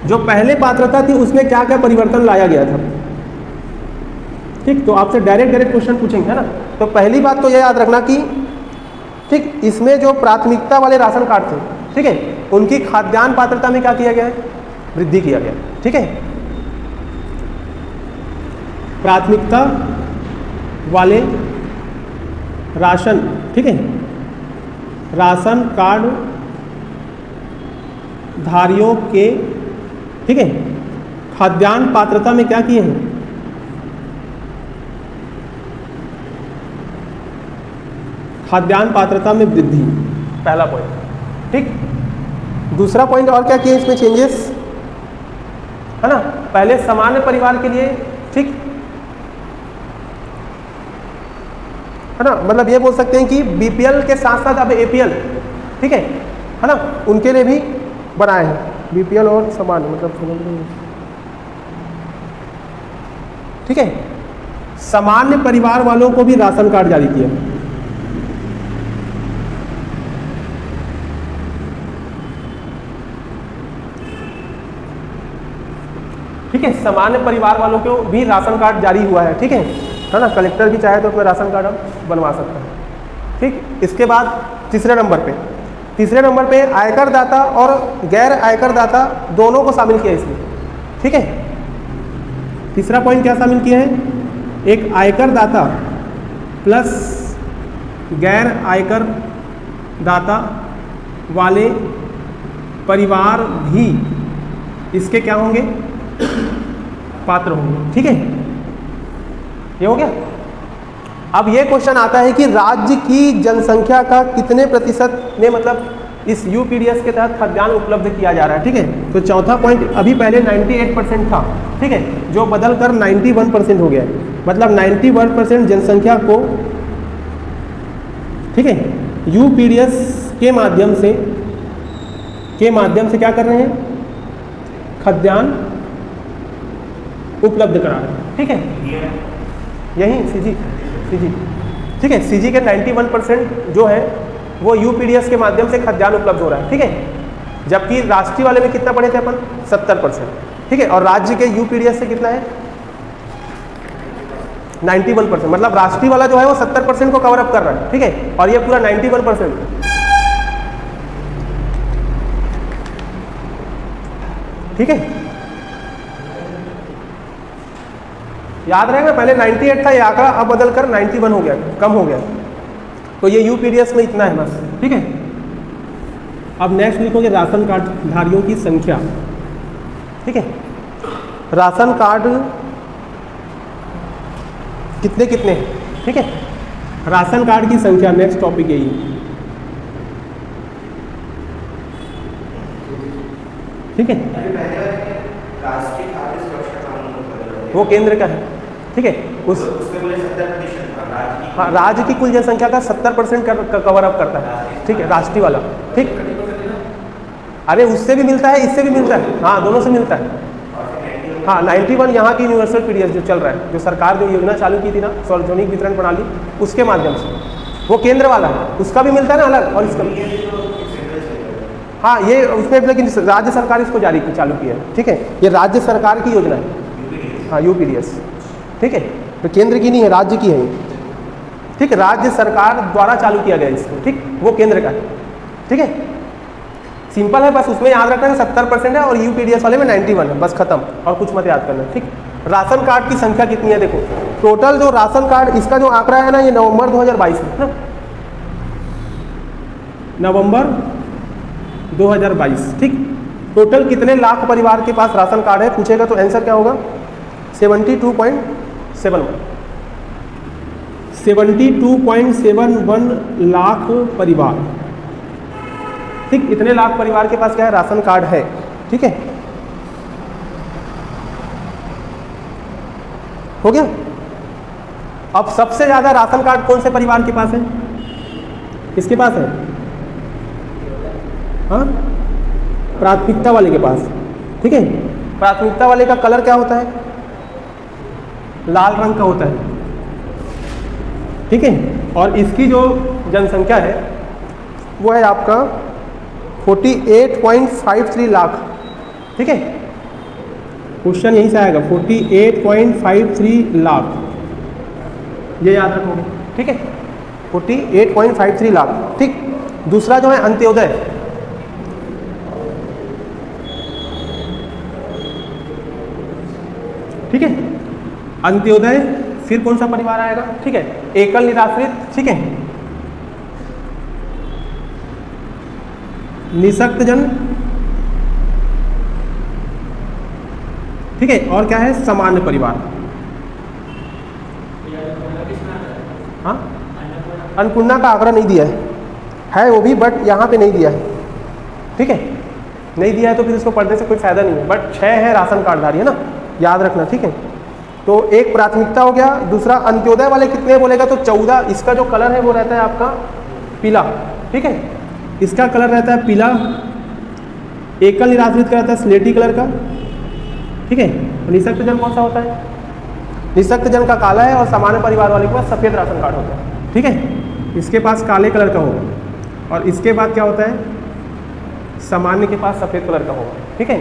जो पहले पात्रता थी उसमें क्या क्या परिवर्तन लाया गया था, ठीक। तो आपसे डायरेक्ट क्वेश्चन पूछेंगे, है ना। तो पहली बात तो ये याद रखना कि, ठीक, इसमें जो प्राथमिकता वाले राशन कार्ड थे, ठीक है, उनकी खाद्यान्न पात्रता में क्या किया गया है? वृद्धि किया गया, ठीक है। प्राथमिकता वाले राशन, ठीक है, राशन कार्ड धारियों के, ठीक है, खाद्यान्न पात्रता में क्या किए हैं? खाद्यान्न पात्रता में वृद्धि, पहला पॉइंट, ठीक। दूसरा पॉइंट और क्या किए इसमें चेंजेस, है ना। पहले सामान्य परिवार के लिए, ठीक, है ना, मतलब ये बोल सकते हैं कि बीपीएल के साथ साथ अब एपीएल, ठीक है ना, उनके लिए भी बनाए हैं, बीपीएल और सामान्य, मतलब ठीक है, सामान्य परिवार वालों को भी राशन कार्ड जारी किया। ठीक है, सामान्य परिवार वालों को भी राशन कार्ड जारी हुआ है, ठीक है ना। कलेक्टर भी चाहे तो अपना राशन कार्ड बनवा सकता है, ठीक। इसके बाद तीसरे नंबर पे आयकर दाता और गैर आयकर दाता दोनों को शामिल किया इसमें, ठीक है। तीसरा पॉइंट क्या शामिल किया है? एक आयकर दाता प्लस गैर आयकर दाता वाले परिवार भी इसके क्या होंगे? पात्र होंगे, ठीक है। ये हो गया। अब ये क्वेश्चन आता है कि राज्य की जनसंख्या का कितने प्रतिशत में, मतलब इस यूपीडीएस के तहत खाद्यान्न उपलब्ध किया जा रहा है, ठीक है। तो चौथा पॉइंट, अभी पहले 98% था, ठीक है, जो बदल कर 91% हो गया है। मतलब 91% जनसंख्या को, ठीक है, यूपीडीएस के माध्यम से क्या कर रहे हैं? खाद्यान्न उपलब्ध करा रहे हैं, ठीक है। यही सीजी, ठीक है, सीजी के 91% जो है वो यूपीडीएस के माध्यम से खाद्यान्न उपलब्ध हो रहा है, ठीक है। जबकि राष्ट्रीय वाले में कितना पढ़े थे अपन? 70%, ठीक है। और राज्य के यूपीडीएस से कितना है? 91%। मतलब राष्ट्रीय वाला जो है वो 70% को कवर अप कर रहा है, ठीक है, और ये पूरा 91%, ठीक है। याद रहेगा, पहले 98 था ये आंकड़ा, अब बदल कर 91 हो गया, कम हो गया। तो ये यूपीडीएस में इतना है बस, ठीक है। अब नेक्स्ट लिखोगे राशन कार्ड धारियों की संख्या, ठीक है। राशन कार्ड कितने कितने, ठीक है, राशन कार्ड की संख्या, नेक्स्ट टॉपिक यही, ठीक है। राष्ट्रीय खाद्य सुरक्षा कानून वो केंद्र का है, ठीक है। हाँ, राज्य की कुल जनसंख्या का 70% कवर अप करता है, ठीक है, राष्ट्रीय वाला, ठीक। अरे उससे भी मिलता है, इससे भी मिलता है, हाँ दोनों से मिलता है। हाँ 91 यहाँ की यूनिवर्सल पीडीएस जो चल रहा है, जो सरकार जो योजना चालू की थी ना सार्वजनिक वितरण प्रणाली, उसके माध्यम से, वो केंद्र वाला है, उसका भी मिलता है ना अलग, और इसका हाँ ये उसमें, लेकिन राज्य सरकार इसको चालू की है, ठीक है, ये राज्य सरकार की योजना है, हाँ यूपीडीएस, ठीक है, तो केंद्र की नहीं है, राज्य की है, ठीक है, राज्य सरकार द्वारा चालू किया गया इसको, ठीक, वो केंद्र का है, ठीक है, सिंपल है, बस उसमें याद रखना है 70% है और यूपीडीएस वाले में 91 है, बस खत्म, और कुछ मत याद करना, ठीक। राशन कार्ड की संख्या कितनी है देखो, टोटल जो राशन कार्ड इसका जो आंकड़ा है ना, ये नवंबर 2022 है ना, नवंबर 2022, ठीक। टोटल कितने लाख परिवार के पास राशन कार्ड है पूछेगा तो आंसर क्या होगा, 72.71 लाख परिवार, ठीक, इतने लाख परिवार के पास क्या है, राशन कार्ड है, ठीक है, हो गया। अब सबसे ज्यादा राशन कार्ड कौन से परिवार के पास है, किसके पास है, हाँ प्राथमिकता वाले के पास, ठीक है, प्राथमिकता वाले का कलर क्या होता है, लाल रंग का होता है, ठीक है, और इसकी जो जनसंख्या है वो है आपका 48.53 लाख, ठीक है, क्वेश्चन यहीं से आएगा 48.53 लाख, ये याद रखोगे, ठीक है, 48.53 लाख, ठीक। दूसरा जो है अंत्योदय, ठीक है, अंत्योदय, फिर कौन सा परिवार आएगा, ठीक है, एकल निराश्रित, ठीक है, निःशक्त जन, ठीक है, और क्या है, सामान्य परिवार, हाँ अन्नपूर्णा का आंकड़ा नहीं दिया है वो भी, बट यहाँ पे नहीं दिया है, ठीक है, नहीं दिया है तो फिर इसको पढ़ने से कोई फायदा नहीं है, बट 6 है राशन कार्डधारी, है ना, याद रखना, ठीक है। तो एक प्राथमिकता हो गया, दूसरा अंत्योदय वाले कितने बोलेगा तो 14, इसका जो कलर है वो रहता है आपका पीला, ठीक है, इसका कलर रहता है पीला, एकल निराश्रित का रहता है स्लेटी कलर का, ठीक है, निःशक्त जन कौन सा होता है, निःशक्त जन का काला है, और सामान्य परिवार वाले के पास सफ़ेद राशन कार्ड होता है, ठीक है, इसके पास काले कलर का होगा, और इसके बाद क्या होता है, सामान्य के पास सफ़ेद कलर का होगा, ठीक है,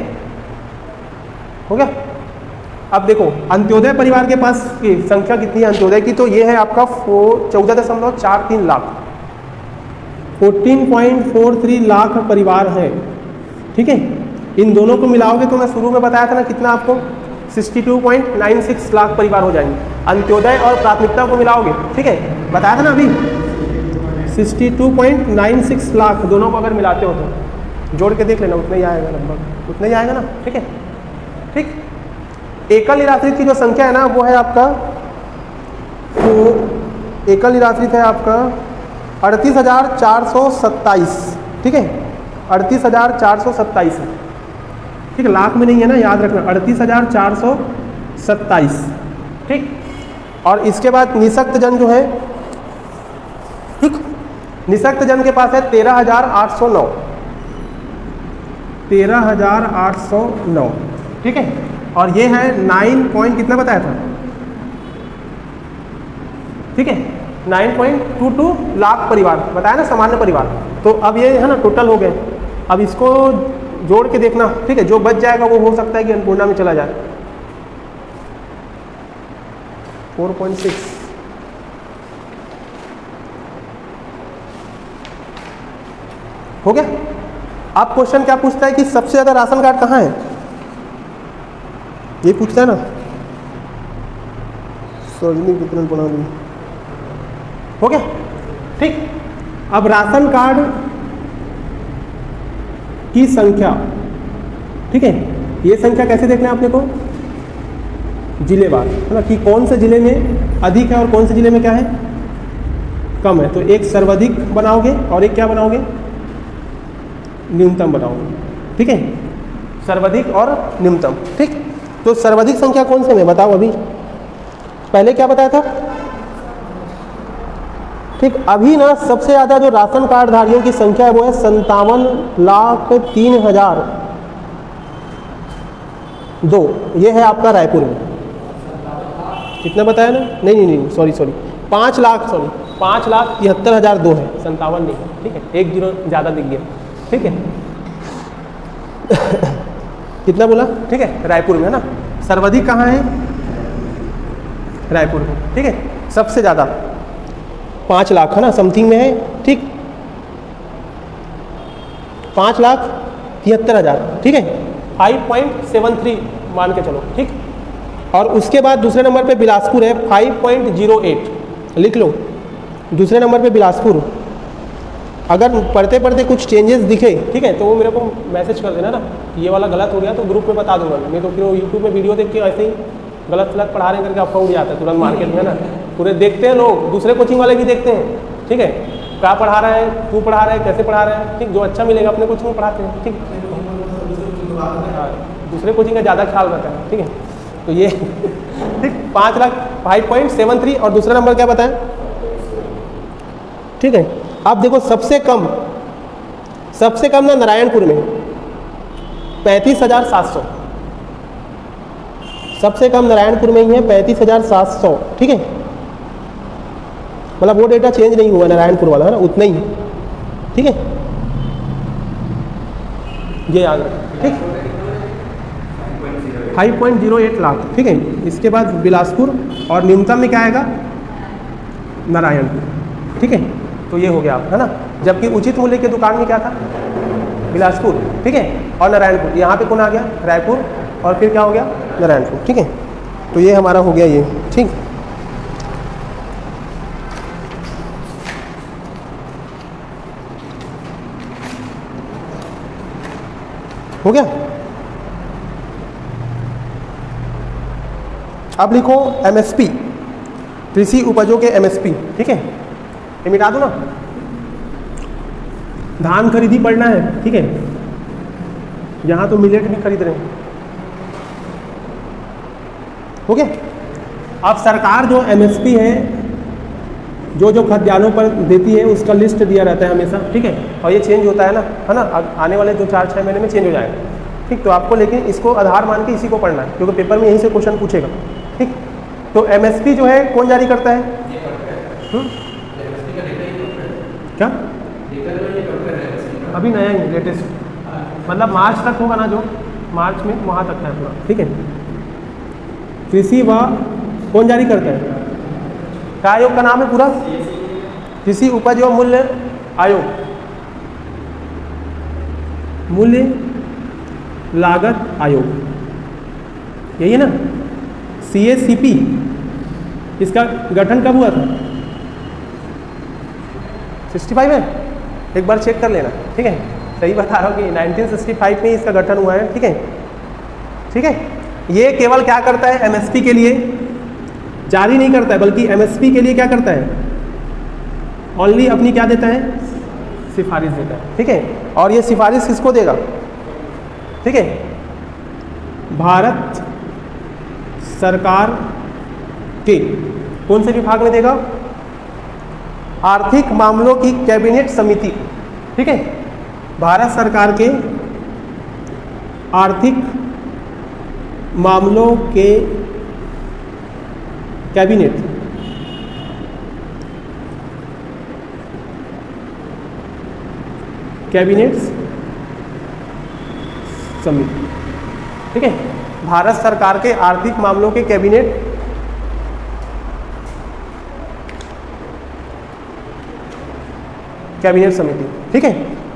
हो गया। अब देखो अंत्योदय परिवार के पास की संख्या कितनी है अंत्योदय की, तो ये है आपका 14.43 लाख, 14.43 लाख परिवार है, ठीक है। इन दोनों को मिलाओगे तो मैं शुरू में बताया था ना कितना, आपको 62.96 लाख परिवार हो जाएंगे, अंत्योदय और प्राथमिकता को मिलाओगे, ठीक है, बताया था ना अभी 62.96 लाख, दोनों को अगर मिलाते हो तो जोड़ के देख लेना, उतना ही आएगा, लगभग उतना ही आएगा ना, ठीक है, ठीक। एकल निराश्रित की जो संख्या है ना वो है आपका, तो एकल निराश्रित है आपका 38,427, ठीक है, 38,427 है, ठीक है, लाख में नहीं है ना, याद रखना, 38,427, ठीक। और इसके बाद निःशक्त जन जो है, ठीक, निःशक्त जन के पास है 13,809, 13,809, ठीक है, और ये है 9 पॉइंट कितना बताया था, ठीक है, 9.22 लाख परिवार बताया ना, सामान्य परिवार। तो अब ये है ना टोटल हो गए, अब इसको जोड़ के देखना, ठीक है, जो बच जाएगा वो हो सकता है कि अन्नपूर्णा में चला जाए, 4.6, हो गया। अब क्वेश्चन क्या पूछता है कि सबसे ज़्यादा राशन कार्ड कहाँ है, ये पूछता है ना, सार्वजनिक वितरण प्रणाली, हो गया, ठीक। अब राशन कार्ड की संख्या, ठीक है, ये संख्या कैसे देखना है आपने को, जिलेवार, है ना, कि कौन से जिले में अधिक है और कौन से जिले में क्या है, कम है। तो एक सर्वाधिक बनाओगे और एक क्या बनाओगे, न्यूनतम बनाओगे, ठीक है, सर्वाधिक और न्यूनतम, ठीक। तो सर्वाधिक संख्या कौन से में बताओ? अभी पहले क्या बताया था? ठीक, अभी ना सबसे ज़्यादा जो राशन कार्ड धारियों की संख्या है वो है 57,03,002। ये है आपका रायपुर में। कितना बताया ना? नहीं, सॉरी 5,73,002 है, 57 नहीं है। ठीक है, 1 जीरो ज़्यादा दिख गया। ठीक है कितना बोला? ठीक है, रायपुर में है ना। सर्वाधिक कहाँ है? रायपुर में। ठीक है, सबसे ज़्यादा 5 लाख है ना, समथिंग में है। ठीक, 5,73,000। ठीक है, 5.73 मान के चलो। ठीक, और उसके बाद दूसरे नंबर पे बिलासपुर है 5.08, लिख लो। दूसरे नंबर पे बिलासपुर। अगर पढ़ते पढ़ते कुछ चेंजेस दिखे, ठीक है, तो वो मेरे को मैसेज कर देना ना कि ये वाला गलत हो गया, तो ग्रुप में बता दूंगा मैं। तो फिर यूट्यूब में वीडियो देख के ऐसे ही गलत पढ़ा रहे हैं करके अफवाह उड़ जाता है तुरंत मार्केट में, है ना। पूरे देखते हैं लोग, दूसरे कोचिंग वाले भी देखते हैं। ठीक है, क्या पढ़ा रहा है, क्यों पढ़ा रहा है, कैसे पढ़ा रहा है। ठीक, जो अच्छा मिलेगा अपने कोचिंग में पढ़ाते हैं। ठीक, दूसरे कोचिंग का ज़्यादा ख्याल रखा है। ठीक है, तो ये ठीक 5,73,000 और दूसरा नंबर क्या बताएं? ठीक है, आप देखो सबसे कम ना नारायणपुर में 35,700। सबसे कम नारायणपुर में ही है 35,700। ठीक है, मतलब वो डेटा चेंज नहीं हुआ नारायणपुर वाला, है ना, उतना ही। ठीक है, ये याद रखें। ठीक, 5.08 लाख। ठीक है, इसके बाद बिलासपुर और न्यूनतम में क्या आएगा? नारायणपुर। ठीक है, तो ये हो गया आप, है ना। जबकि उचित मूल्य की दुकान में क्या था? बिलासपुर। ठीक है, और नारायणपुर। यहाँ पे कौन आ गया? रायपुर, और फिर क्या हो गया? नारायणपुर। ठीक है, तो ये हमारा हो गया ये। ठीक, हो गया। अब लिखो एमएसपी, कृषि उपजों के एमएसपी। ठीक है, ये मिटा दो ना। धान खरीदी पड़ना है। ठीक है, यहाँ तो मिलेट भी खरीद रहे हैं। हो गया। अब सरकार जो एमएसपी है, जो खाद्यान्नों पर देती है, उसका लिस्ट दिया रहता है हमेशा। ठीक है, और ये चेंज होता है ना, है ना। आने वाले 4-6 महीने में चेंज हो जाएगा। ठीक, तो आपको लेकिन इसको आधार मान के इसी को पढ़ना है, क्योंकि पेपर में यहीं से क्वेश्चन पूछेगा। ठीक, तो एमएसपी जो है कौन जारी करता है? क्या? अभी नया ही लेटेस्ट, मतलब मार्च तक होगा ना, जो मार्च में वहाँ तक है पूरा। ठीक है, कृषि व कौन जारी करता है? क्या आयोग का नाम है पूरा? कृषि उपज व मूल्य आयोग, मूल्य लागत आयोग, यही है ना। CACP, इसका गठन कब हुआ था? 65 में। एक बार चेक कर लेना। ठीक है, सही बता रहा हूँ कि 1965 में इसका गठन हुआ है। ठीक है, ठीक है। ये केवल क्या करता है? एमएसपी के लिए जारी नहीं करता है, बल्कि एमएसपी के लिए क्या करता है? ओनली अपनी क्या देता है? सिफारिश देता है। ठीक है, और ये सिफारिश किसको देगा? ठीक है, भारत सरकार के कौन से विभाग में देगा? आर्थिक मामलों की कैबिनेट समिति। ठीक है, भारत सरकार के आर्थिक मामलों के कैबिनेट समिति। ठीक है, भारत सरकार के आर्थिक मामलों के कैबिनेट समिति। ठीक है,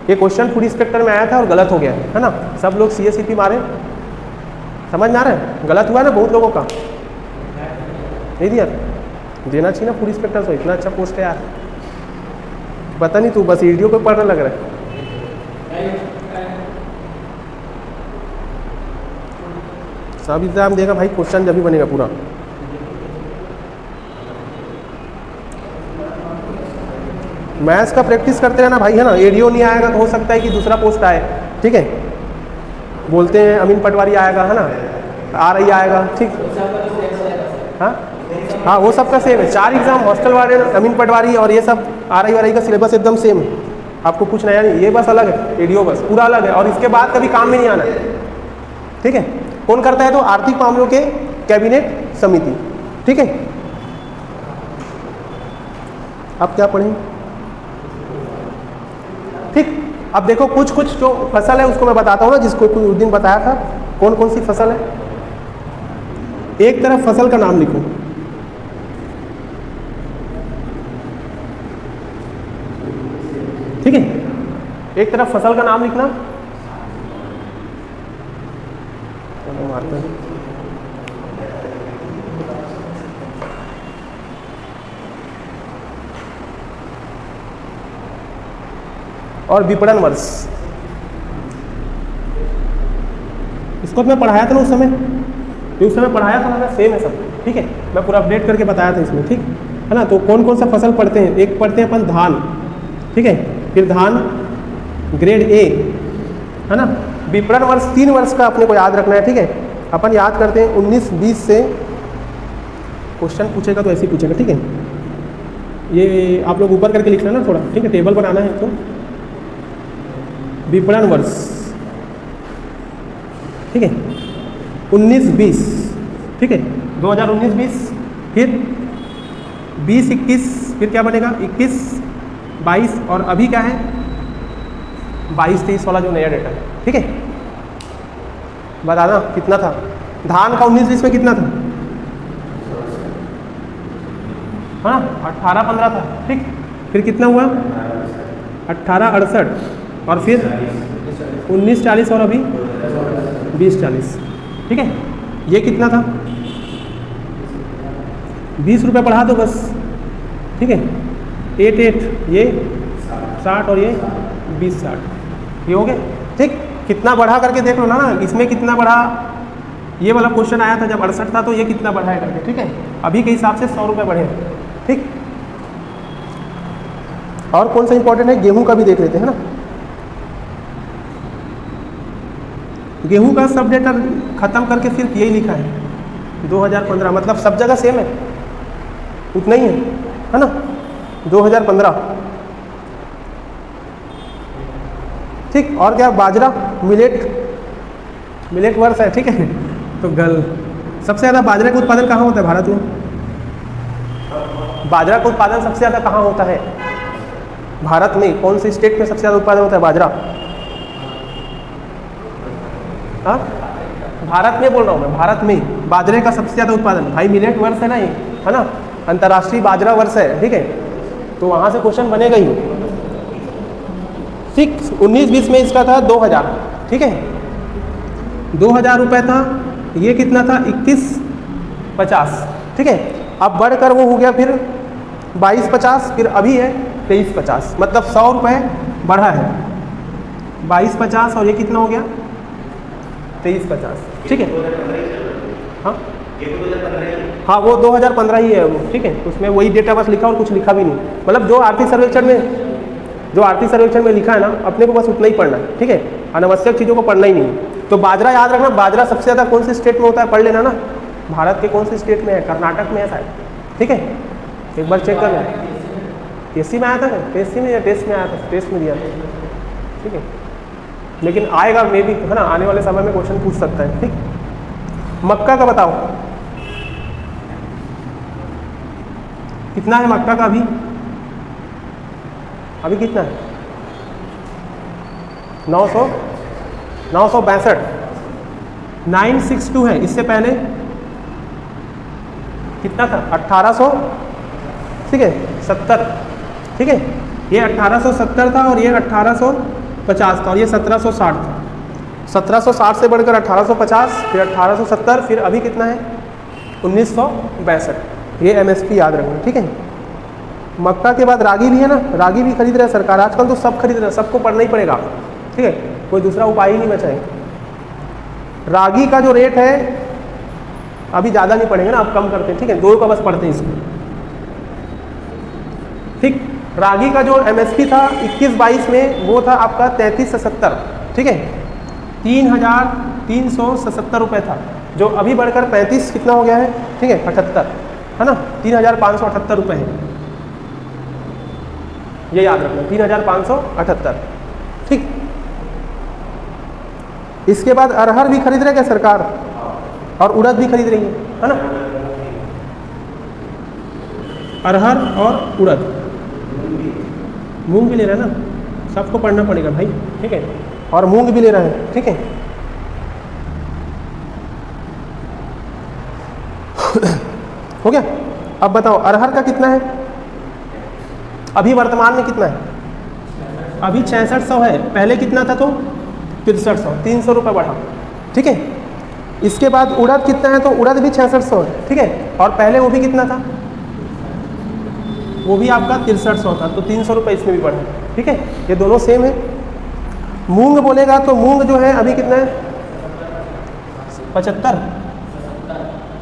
ये क्वेश्चन फूड इंस्पेक्टर में आया था और गलत हो गया है ना। सब लोग CACP मारे, समझ में आ रहा है? गलत हुआ है ना बहुत लोगों का। नहीं दिया, देना चाहिए ना फूड इंस्पेक्टर को, इतना अच्छा पोस्ट है यार। पता नहीं, तू बस वीडियो पे पढ़ने लग रहा है। सब एग्जाम देगा भाई, क्वेश्चन जब भी बनेगा पूरा। मैथ्स का प्रैक्टिस करते रहना भाई, है ना। एडीओ नहीं आएगा तो हो सकता है कि दूसरा पोस्ट आए। ठीक है, बोलते हैं अमीन पटवारी आएगा, है ना, RI आएगा, ठीक। हाँ हाँ, वो सबका सेम है। 4 एग्जाम हॉस्टल वाले, अमीन पटवारी और ये सब RI वाई का सिलेबस एकदम सेम है, आपको कुछ नया नहीं। ये बस अलग है, एडीओ बस पूरा अलग है, और इसके बाद कभी काम में नहीं आना है, ठीक है। कौन करता है? तो आर्थिक मामलों के कैबिनेट समिति, ठीक है। अब क्या पढ़ें? ठीक, अब देखो कुछ कुछ जो फसल है उसको मैं बताता हूँ ना, जिसको कुछ दिन बताया था। कौन कौन सी फसल है? एक तरफ फसल का नाम लिखो, ठीक है। एक तरफ फसल का नाम लिखना, मारते हैं। और विपणन वर्ष, इसको तो मैं पढ़ाया था ना उस समय, जो उस समय पढ़ाया था ना, सेम है सब, ठीक है। मैं पूरा अपडेट करके बताया था इसमें, ठीक है ना। तो कौन कौन सा फसल पढ़ते हैं? एक पढ़ते हैं अपन धान, ठीक है। फिर धान ग्रेड ए, है ना। विपणन वर्ष 3 वर्ष का अपने को याद रखना है, ठीक है। अपन याद करते हैं 19-20 से क्वेश्चन पूछेगा तो ऐसे ही पूछेगा, ठीक है। ये आप लोग ऊपर करके लिख लेना थोड़ा, ठीक है, टेबल बनाना है तो। विपणन वर्ष, ठीक है, 19-20, ठीक है, 2019-20, फिर 20-21, फिर क्या बनेगा 21-22, और अभी क्या है 22-23 वाला जो नया डेटा है, ठीक है। बताना कितना था धान का 19-20 में, कितना था? हाँ 18-15 था, ठीक। फिर कितना हुआ 18-68, और फिर 19-40, और अभी 20-40, ठीक है। ये कितना था? 20 रुपये बढ़ा दो बस, ठीक है। 8-8, ये 60, और ये 20-60, ये हो गया, ठीक। कितना बढ़ा करके देख लो ना, इसमें कितना बढ़ा। ये वाला क्वेश्चन आया था जब 68 था, तो ये कितना बढ़ा है करके, ठीक है। अभी के हिसाब से 100 रुपये बढ़े, ठीक। और कौन सा इंपॉर्टेंट है? गेहूं का भी देख लेते हैं ना। गेहूं का सब डेटा खत्म करके सिर्फ यही लिखा है 2015, मतलब सब जगह सेम है, उतना ही है ना। 2015, ठीक। और क्या? बाजरा, मिलेट वर्ष है, ठीक है। तो गल, सबसे ज़्यादा बाजरे का उत्पादन कहाँ होता है भारत में? बाजरा का उत्पादन सबसे ज़्यादा कहाँ होता है भारत में? कौन से स्टेट में सबसे ज़्यादा उत्पादन होता है बाजरा? हाँ, भारत में बोल रहा हूँ मैं, भारत में बाजरे का सबसे ज़्यादा उत्पादन। भाई मिलेट वर्ष है ना ये, है ना, अंतर्राष्ट्रीय बाजरा वर्ष है, ठीक है। तो वहाँ से क्वेश्चन बनेगा ही, ठीक। 19-20 में इसका था 2000, ठीक है, 2000 रुपये था। ये कितना था? 21-50, ठीक है। अब बढ़कर वो हो गया फिर 22-50, फिर अभी है 23-50, मतलब 100 रुपये बढ़ा है। 22-50, और ये कितना हो गया 23-50, ठीक है। हाँ हाँ, वो 2015 ही है वो, ठीक है। उसमें वही डेटा बस लिखा और कुछ लिखा भी नहीं, मतलब जो आर्थिक सर्वेक्षण में लिखा है ना, अपने को बस उतना ही पढ़ना है, ठीक है। अनावश्यक चीज़ों को पढ़ना ही नहीं। तो बाजरा याद रखना, बाजरा सबसे ज़्यादा कौन से स्टेट में होता है पढ़ लेना ना। भारत के कौन से स्टेट में है? कर्नाटक में है शायद, ठीक है। एक बार चेक कर लेना। टीएससी में आया था, टीएससी में या टेस्ट में आया था? टेस्ट में दिया था, ठीक है। लेकिन आएगा मे भी, है ना, आने वाले समय में क्वेश्चन पूछ सकता है, ठीक। मक्का का बताओ कितना है? मक्का का अभी कितना है? 962, 962 है। इससे पहले कितना था? 1800, ठीक है, 70, ठीक है। ये 1870 था, और ये 1850 था, और ये 1760 था। 1760 से बढ़कर 1850, फिर 1870, फिर अभी कितना है 1962। ये एमएसपी याद रखना, ठीक है। मक्का के बाद रागी भी है ना, रागी भी खरीद रहे हैं सरकार, आजकल तो सब खरीद रहे हैं, सबको पढ़ना ही पड़ेगा, ठीक है। कोई दूसरा उपाय ही नहीं बचा है। रागी का जो रेट है अभी ज़्यादा नहीं पढ़ेंगे ना, अब कम करते हैं, ठीक है। 2 का बस पढ़ते हैं इसको, ठीक। रागी का जो एमएसपी था 21-22 में, वो था आपका 33 से 70, ठीक है, 3377 रुपये था, जो अभी बढ़कर 35 कितना हो गया है, ठीक है 78, है ना, 3578 रुपये है, ये याद रखना 3578, ठीक। इसके बाद अरहर भी खरीद रहे क्या सरकार, और उड़द भी खरीद रही है ना, अरहर और उड़द, मूंग भी ले रहे हैं ना, सबको पढ़ना पड़ेगा भाई, ठीक है, और मूंग भी ले रहे हैं, ठीक है। हो गया। अब बताओ अरहर का कितना है, अभी वर्तमान में कितना है, अभी 6600 है, पहले कितना था तो 6300, 300 रुपये बढ़ा, ठीक है। इसके बाद उड़द कितना है, तो उड़द भी 6600 है, ठीक है, और पहले वो भी कितना था, वो भी आपका 6300 था, तो 300 रुपये इसमें भी बढ़ा, ठीक है, ये दोनों सेम है। मूंग बोलेगा तो मूंग जो है अभी कितना है, 55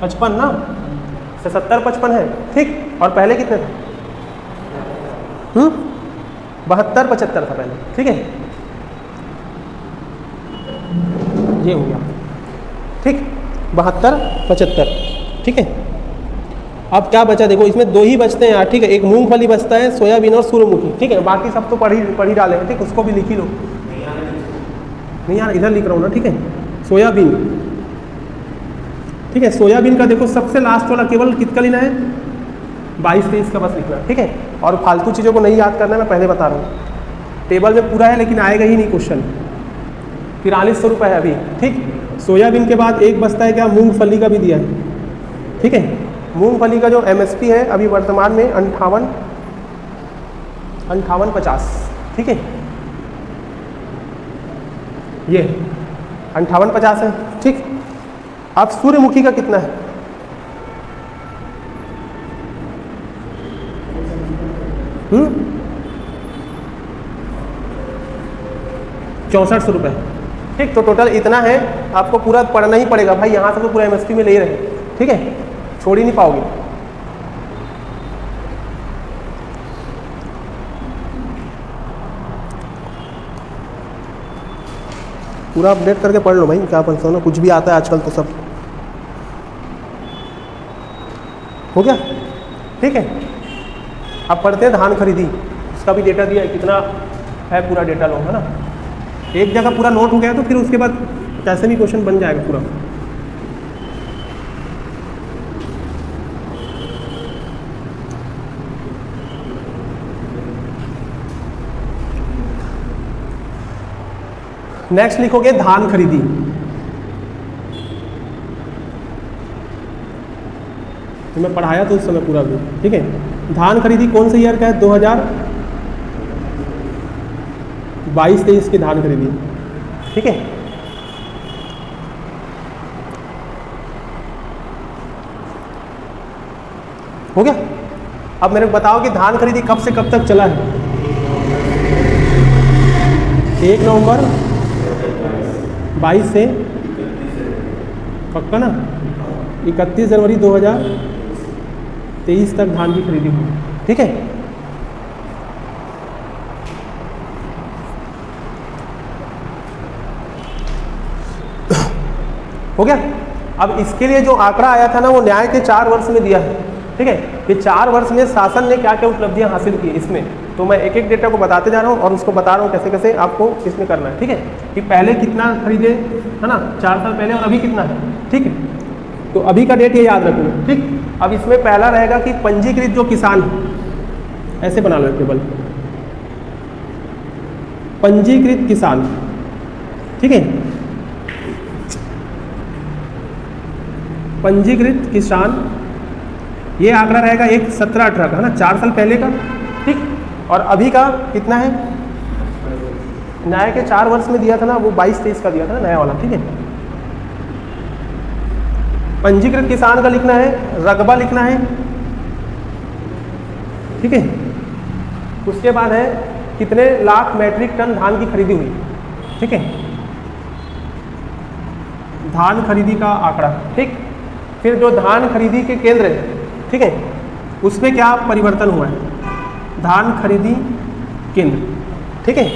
55 ना, 70 55 है, ठीक, और पहले कितने थे, 72 75 था पहले, ठीक है, ये हो गया, ठीक, 72 75, ठीक है। अब क्या बचा देखो, इसमें दो ही बचते हैं यार, ठीक है, एक मूंगफली बचता है, सोयाबीन और सूरजमुखी, ठीक है, बाकी सब तो पढ़ ही डाले हैं, ठीक, उसको भी लिख ही लो, नहीं यार इधर लिख रहा हूँ ना, ठीक है, सोयाबीन, ठीक है, सोयाबीन का देखो सबसे लास्ट वाला केवल कितना लेना है, 22-23 का बस लिखना है, ठीक है, और फालतू चीज़ों को नहीं याद करना, मैं पहले बता रहा हूँ, टेबल में पूरा है लेकिन आएगा ही नहीं क्वेश्चन। 4300 रुपये है अभी, ठीक। सोयाबीन के बाद एक बचता है क्या, मूंगफली का भी दिया है, ठीक है, मूंगफली का जो MSP है अभी वर्तमान में 5850, ठीक है, ये 5850 है, ठीक। अब सूर्यमुखी का कितना है, हम्म, 6400 रुपये, ठीक। तो टोटल इतना है, आपको पूरा पढ़ना ही पड़ेगा भाई, यहाँ से तो पूरा MSP में ले रहे हैं, ठीक है, छोड़ ही नहीं पाओगे। पूरा अपडेट करके पढ़ लो भाई, क्या पढ़ता हूँ ना, कुछ भी आता है आजकल तो सब हो गया, ठीक है। अब पढ़ते हैं धान खरीदी, उसका भी डेटा दिया है, कितना है पूरा डेटा लो, है ना, एक जगह पूरा नोट हो गया तो फिर उसके बाद कैसे भी क्वेश्चन बन जाएगा पूरा। नेक्स्ट लिखोगे धान खरीदी, तो मैं पढ़ाया तो उस समय पूरा भी, ठीक है। धान खरीदी कौन से ईयर का है, 2022-23 की धान खरीदी, ठीक है। हो गया। अब मेरे को बताओ कि धान खरीदी कब से कब तक चला है, 1 नवंबर 22 से पक्का ना 31 जनवरी 2023 तक धान की खरीदी हुई, ठीक है। हो गया। अब इसके लिए जो आंकड़ा आया था ना, वो न्याय के 4 वर्ष में दिया है, ठीक है, कि 4 वर्ष में शासन ने क्या क्या उपलब्धियां हासिल की इसमें, तो मैं एक एक डेटा को बताते जा रहा हूँ और उसको बता रहा हूँ कैसे कैसे आपको इसमें करना है, ठीक है, कि पहले कितना खरीदे, है ना, 4 साल पहले, और अभी कितना है, ठीक है। तो अभी का डेट ये याद रखो, ठीक। अब इसमें पहला रहेगा कि पंजीकृत जो किसान है, ऐसे बना लो टेबल, पंजीकृत किसान, ठीक है, पंजीकृत किसान, ये आंकड़ा रहेगा 17-18 का, है ना, 4 साल पहले का, ठीक। और अभी का कितना है, न्याय के 4 वर्ष में दिया था ना, वो 22-23 का दिया था ना नया वाला, ठीक है। पंजीकृत किसान का लिखना है, रकबा लिखना है, ठीक है। उसके बाद है कितने लाख मैट्रिक टन धान की खरीदी हुई, ठीक है, धान खरीदी का आंकड़ा, ठीक। फिर जो धान खरीदी के केंद्र है, ठीक है, उसमें क्या परिवर्तन हुआ है, धान खरीदी केंद्र, ठीक है।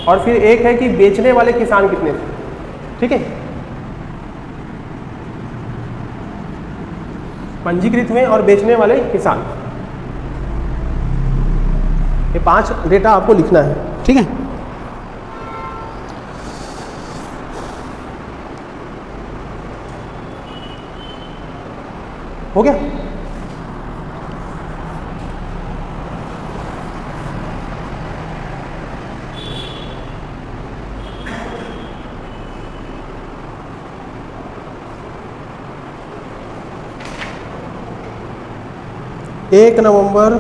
और फिर एक है कि बेचने वाले किसान कितने थे, ठीक है। पंजीकृत हुए और बेचने वाले किसान। ये 5 डेटा आपको लिखना है, ठीक है। हो गया? एक नवंबर,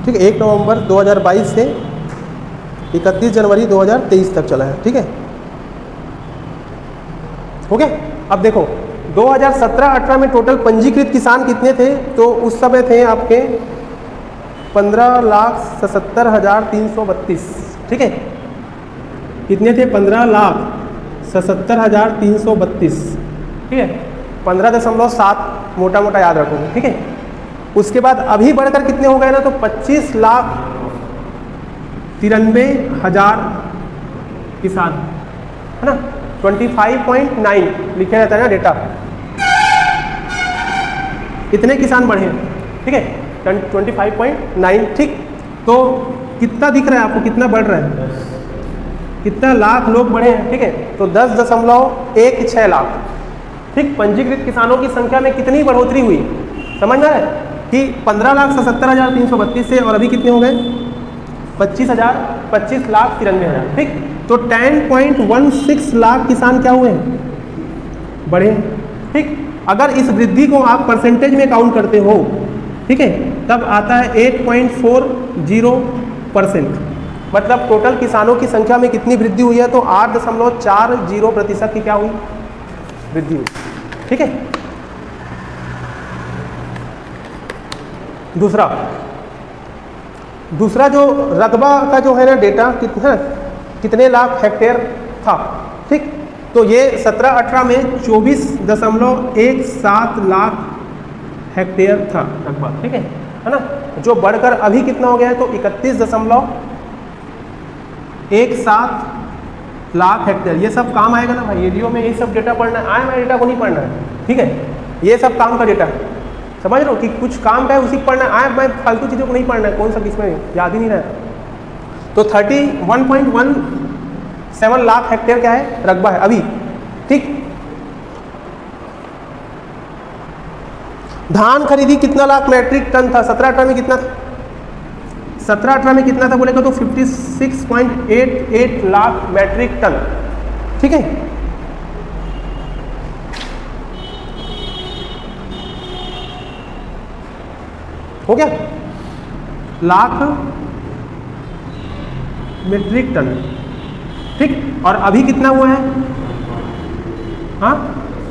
ठीक है, 1 नवंबर 2022 से 31 जनवरी 2023 तक चला है, ठीक है। हो गया? अब देखो 2017-18 में टोटल पंजीकृत किसान कितने थे? तो उस समय थे आपके 15,77,332, ठीक है। कितने थे? 15,77,332, ठीक है। 15.7 मोटा मोटा याद रखोगे, ठीक है। उसके बाद अभी बढ़कर कितने हो गए ना, तो 25,93,000 किसान, है ना। 25.9 लिखा रहता है ना डेटा, इतने किसान बढ़े, ठीक है। 25.9, ठीक। तो कितना दिख रहा है आपको, कितना बढ़ रहा है, कितना लाख लोग बढ़े हैं, ठीक है। तो 10.16 लाख, ठीक। पंजीकृत किसानों की संख्या में कितनी बढ़ोतरी हुई, समझ में है कि 15,77,332 से और अभी कितने हो गए 25,93,000, ठीक। तो 10.16 लाख किसान क्या हुए, बढ़े, ठीक। अगर इस वृद्धि को आप परसेंटेज में काउंट करते हो, ठीक है, तब आता है 8.40%। मतलब टोटल किसानों की संख्या में कितनी वृद्धि हुई है, तो 8.40% की क्या हुई, वृद्धि हुई, ठीक है। दूसरा जो रकबा का जो है ना डेटा कितने लाख हेक्टेयर था, ठीक। तो ये 17-18 में 24.17 लाख हेक्टेयर था रकबा, ठीक है ना। जो बढ़कर अभी कितना हो गया है, तो 31.17 लाख हेक्टेयर। ये सब काम आएगा ना भाई, एडीओ में ये सब डेटा पढ़ना है, आया मैं डेटा को नहीं पढ़ना है, ठीक है। ये सब काम का डेटा है, समझ लो कि कुछ काम का है उसी को पढ़ना है, आया मैं फालतू चीज़ों को नहीं पढ़ना है, कौन सा किसमें याद ही नहीं रहा। तो 31.17 लाख हेक्टेयर क्या है, रकबा है अभी, ठीक। धान खरीदी कितना लाख मैट्रिक टन था, 17-18 में कितना था, 17-18 में कितना था बोलेगा तो 56.88 लाख मैट्रिक टन, ठीक है। हो गया, लाख मीट्रिक टन, ठीक। और अभी कितना हुआ है, हाँ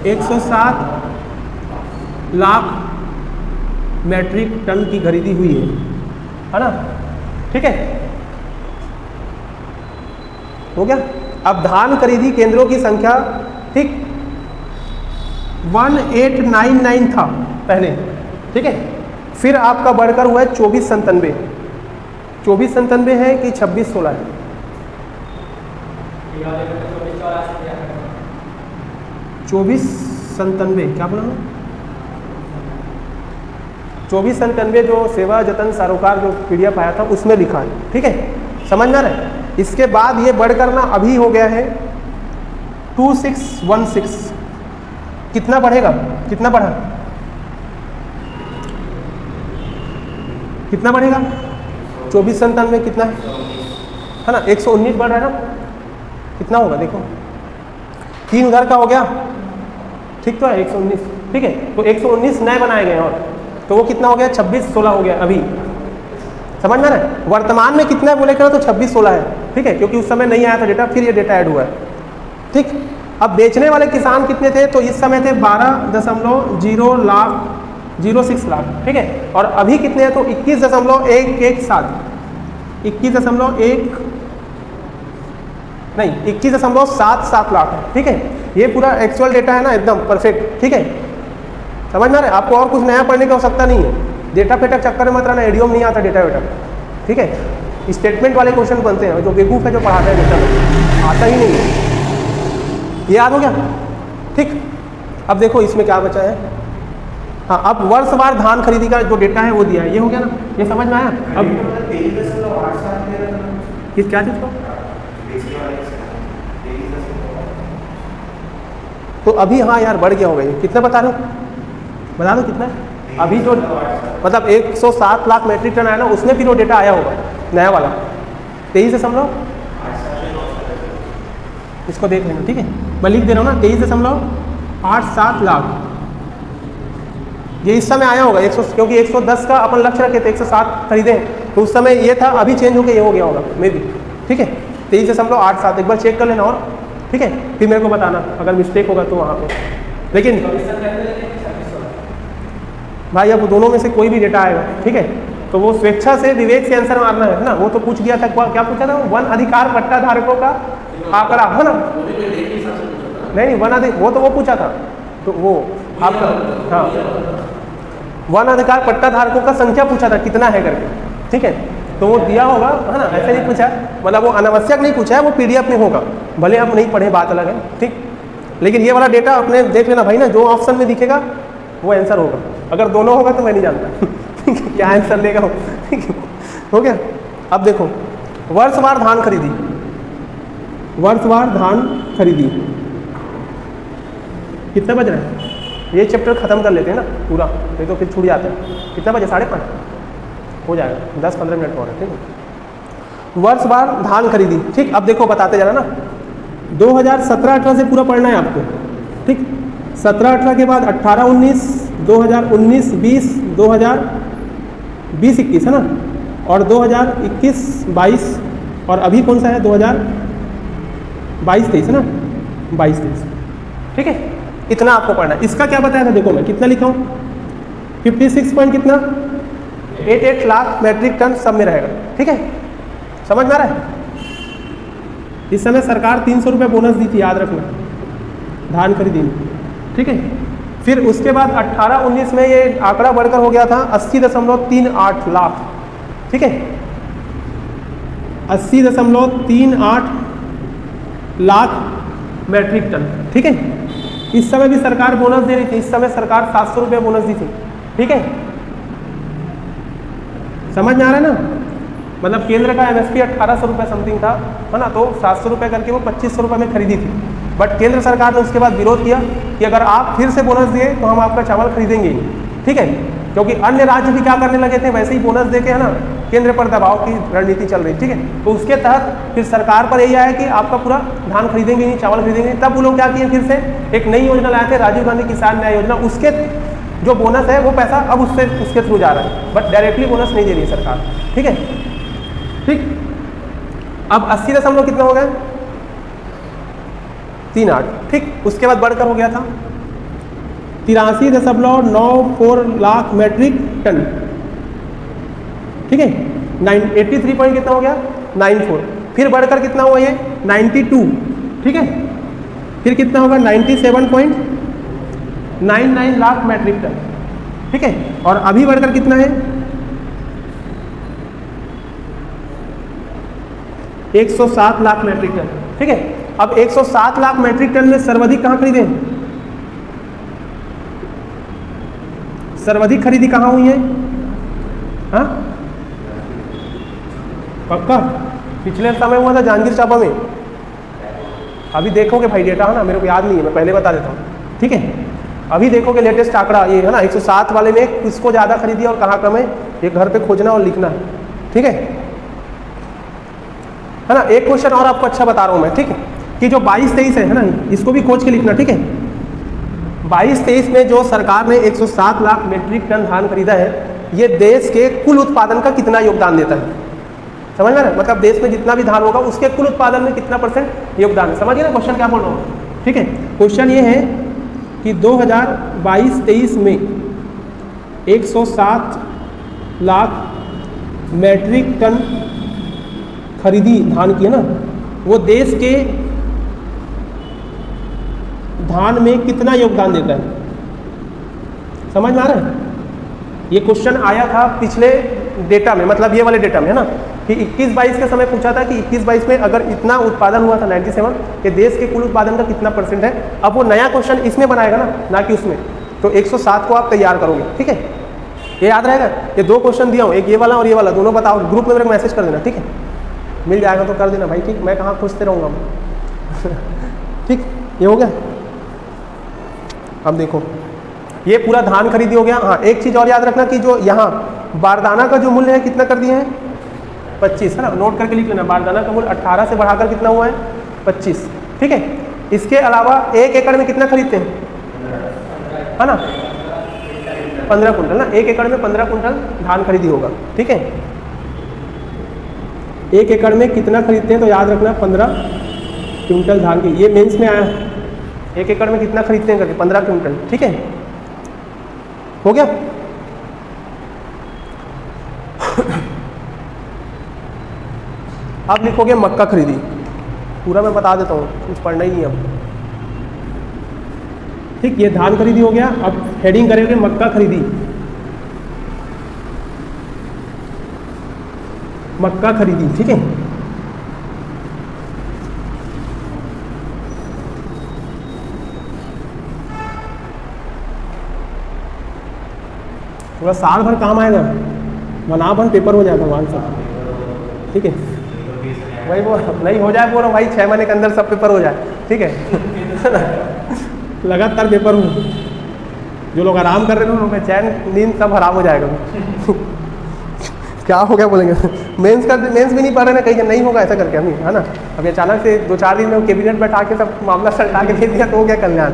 107 लाख मैट्रिक टन की खरीदी हुई है ना, ठीक है। हो गया। अब धान खरीदी केंद्रों की संख्या, ठीक, 1899 था पहले, ठीक है। फिर आपका बढ़कर हुआ है 2497, 2497 है कि 2616 है, 2497 क्या बोला, 2497 जो सेवा जतन सरोकार जो PDF आया था उसमें लिखा है, ठीक है, समझ में आ रहा है। इसके बाद ये बढ़कर ना अभी हो गया है 2616। कितना बढ़ेगा, कितना बढ़ा, कितना बढ़ेगा, 2497 कितना है ना, 119 बढ़ रहा है ना, कितना होगा देखो, 3 उधर का हो गया, ठीक तो है 119, ठीक है। तो 119 नए बनाए गए और तो वो कितना हो गया 2616 हो गया अभी, समझ में आ रहा है। वर्तमान में कितना है बोलेगा तो 2616 है, ठीक है, क्योंकि उस समय नहीं आया था डेटा, फिर ये डेटा ऐड हुआ है, ठीक। अब बेचने वाले किसान कितने थे, तो इस समय थे 12.06 लाख, ठीक है। और अभी कितने हैं तो 21.77 लाख है, ठीक है। ये पूरा एक्चुअल डेटा है ना, एकदम परफेक्ट, ठीक है, समझ में आ रहा है। आपको और कुछ नया पढ़ने की आवश्यकता नहीं है, डेटा फेटा चक्कर में मत रहना, एडीओ में नहीं आता डेटा वेटा, ठीक है। स्टेटमेंट वाले क्वेश्चन बनते हैं, जो बेवकूफ़ है जो पढ़ाते हैं डेटा में आता ही नहीं है, ये याद हो गया, ठीक। अब देखो इसमें क्या बचा है। हाँ, अब वर्षवार धान खरीदी का जो डेटा है वो दिया है, ये हो गया ना, ये समझ में आया। अब किस क्या चीज़ को, तो अभी हाँ यार बढ़ गया होगा ये, कितना बता रहे हो, बता दो कितना है अभी जो, मतलब 107 लाख मैट्रिक टन आया ना, उसमें फिर वो डेटा आया होगा नया वाला 23.8, इसको देख लेना ठीक है, मैं लिख दे रहा हूँ ना 23.87 लाख, ये इस समय आया होगा 100, क्योंकि 110 का अपन लक्ष्य रखे थे, 107 खरीदे तो उस समय ये था, अभी चेंज होकर ये हो गया होगा मे बी, ठीक है 23.87, एक बार चेक कर लेना और ठीक है, फिर मेरे को बताना अगर मिस्टेक होगा तो वहाँ पे। लेकिन भाई अब दोनों में से कोई भी डेटा आएगा ठीक है, तो वो स्वेच्छा से विवेक से आंसर मारना है ना, वो तो पूछ गया था, क्या पूछा था, वन अधिकार पट्टा धारकों का आंकड़ा है ना, नहीं वन अधिकार, वो तो वो पूछा था, तो वो आपका हाँ वन अधिकार पट्टा धारकों का संख्या पूछा था कितना है करके, ठीक है, तो वो दिया होगा है ना, ऐसे नहीं पूछा, मतलब वो अनावश्यक नहीं पूछा है, वो पीडीएफ में होगा, भले आप नहीं पढ़े बात अलग है ठीक, लेकिन ये वाला डेटा अपने देख लेना भाई ना, जो ऑप्शन में दिखेगा वो आंसर होगा, अगर दोनों होगा तो मैं नहीं जानता क्या आंसर लेगा वो, ठीक है हो गया। अब देखो वर्षवार धान खरीदी, वर्षवार धान खरीदी कितना बज रहा है, ये चैप्टर खत्म कर लेते हैं ना पूरा, नहीं तो फिर छूट जाता है, कितना बजे 5:30 हो जाएगा, 10-15 मिनट और है ठीक है। वर्षवार धान खरीदी ठीक, अब देखो बताते जाना ना, 2017-18 से पूरा पढ़ना है आपको ठीक, 17-18 के बाद 18-19, 2019-20, 2020-21 है ना, और 2021-22, और अभी कौन सा है 2022-23 है ना, 22-23 ठीक है, इतना आपको पढ़ना है। इसका क्या बताया था देखो, मैं कितना लिखा हूँ 56 पॉइंट कितना 88 लाख मैट्रिक टन सब में रहेगा ठीक है, समझ में आ रहा है। इस समय सरकार 300 रुपये बोनस दी थी, याद रखना, धान खरीदी में ठीक है। फिर उसके बाद 18-19 में ये आंकड़ा बढ़कर हो गया था 80.38 लाख ठीक है, 80.38 लाख मैट्रिक टन ठीक है। इस समय भी सरकार बोनस दे रही थी, इस समय सरकार 700 रुपये बोनस दी थी ठीक है, समझ में आ रहा है ना, मतलब केंद्र का एमएसपी 1800 रुपये समथिंग था है ना, तो 700 रुपये करके वो 2500 रुपये में खरीदी थी, बट केंद्र सरकार ने उसके बाद विरोध किया कि अगर आप फिर से बोनस दिए तो हम आपका चावल खरीदेंगे ठीक है, क्योंकि अन्य राज्य भी क्या करने लगे थे, वैसे ही बोनस दे के है ना, केंद्र पर दबाव की रणनीति चल रही ठीक है, तो उसके तहत फिर सरकार पर यही आया कि आपका पूरा धान खरीदेंगे नहीं, चावल खरीदेंगे नहीं। तब वो लोग क्या किए, फिर से एक नई योजना लाए थे, राजीव गांधी किसान न्याय योजना, उसके जो बोनस है वो पैसा अब उसके थ्रू जा रहा है, बट डायरेक्टली बोनस नहीं दे रही है सरकार ठीक है। ठीक, अब 80 कितना हो गया 38 ठीक, उसके बाद बढ़कर हो गया था 83.94 लाख मैट्रिक टन ठीक है, 83 पॉइंट कितना हो गया 94, फिर बढ़कर कितना हुआ ये 92 ठीक है, फिर कितना होगा 97.99 लाख मैट्रिक टन ठीक है, और अभी बढ़कर कितना है 107 लाख मैट्रिक टन ठीक है। अब 107 लाख मैट्रिक टन में सर्वाधिक कहाँ खरीदे, सर्वाधिक खरीदी कहाँ हुई है, हाँ पक्का पिछले समय हुआ था जांजगीर चांपा में, अभी देखोगे भाई डेटा है ना, मेरे को याद नहीं है, मैं पहले बता देता हूँ ठीक है। अभी देखोगे लेटेस्ट आंकड़ा ये है ना, 107 वाले में किसको ज़्यादा खरीदी और कहाँ कम है, ये घर पे खोजना और लिखना है ठीक है ना। एक क्वेश्चन और आपको अच्छा बता रहा हूँ मैं ठीक है, कि जो 22-23 है ना, इसको भी खोज के लिखना ठीक है। 22-23 में जो सरकार ने 107 लाख मीट्रिक टन धान खरीदा है, ये देश के कुल उत्पादन का कितना योगदान देता है, समझ में ना, मतलब देश में जितना भी धान होगा उसके कुल उत्पादन में कितना % योगदान है, समझिए ना क्वेश्चन क्या बोल रहा हूँ ठीक है। क्वेश्चन ये है कि 2022-23 में 107 लाख मैट्रिक टन खरीदी धान की है ना, वो देश के धान में कितना योगदान देता है, समझ में आ रहा है। ये क्वेश्चन आया था पिछले डेटा में, मतलब ये वाले डेटा में है ना, कि 21-22 के समय पूछा था कि 21-22 में अगर इतना उत्पादन हुआ था 97 कि देश के कुल उत्पादन का कितना % है। अब वो नया क्वेश्चन इसमें बनाएगा ना कि उसमें, तो 107 को आप तैयार करोगे, ठीक है, ये याद रहेगा। ये 2 क्वेश्चन दिया हूँ, एक ये वाला और ये वाला, दोनों बताओ, ग्रुप में मेरे को मैसेज कर देना, ठीक है, मिल जाएगा तो कर देना भाई, ठीक, मैं कहाँ खोजते रहूँगा ठीक, ये हो गया। अब देखो ये पूरा धान खरीदी हो गया। हाँ, एक चीज़ और याद रखना कि जो यहाँ बारदाना का जो मूल्य है कितना कर दिए हैं, 25 है ना, नोट करके लिख लेना। बारदाना का मूल्य 18 से बढ़ाकर कितना हुआ है, 25, ठीक है। इसके अलावा 1 एकड़ में कितना खरीदते हैं, है ना, 15 कुंटल ना, 1 एकड़ में 15 कुंटल धान खरीदी होगा, ठीक है। 1 एकड़ में कितना खरीदते हैं, तो याद रखना 15 क्विंटल धान की। ये मेंस में आया है, 1 एकड़ में कितना खरीदते हैं करके, 15 क्विंटल, ठीक है, हो गया। अब लिखोगे मक्का खरीदी, पूरा मैं बता देता हूँ, कुछ पढ़ना ही नहीं अब, ठीक। ये धान खरीदी हो गया। अब हेडिंग करेंगे मक्का खरीदी, मक्का खरीदी, ठीक है। पूरा साल भर काम आएगा, मना भर पेपर हो जाएगा वहाँ सब, ठीक है। भाई वो नहीं हो जाए, बोलो भाई 6 महीने के अंदर सब पेपर हो जाए, ठीक है लगातार पेपर हो, जो लोग आराम कर रहे हैं उनमें चैन नींद सब हराम हो जाएगा क्या हो गया बोलेंगे मेंस भी नहीं पढ़ रहे ना, कहीं नहीं होगा ऐसा करके हमें, है ना। अभी अचानक से 2-4 दिन में कैबिनेट बैठा के सब मामला सल्टा के दे दिया तो हो गया कल्याण,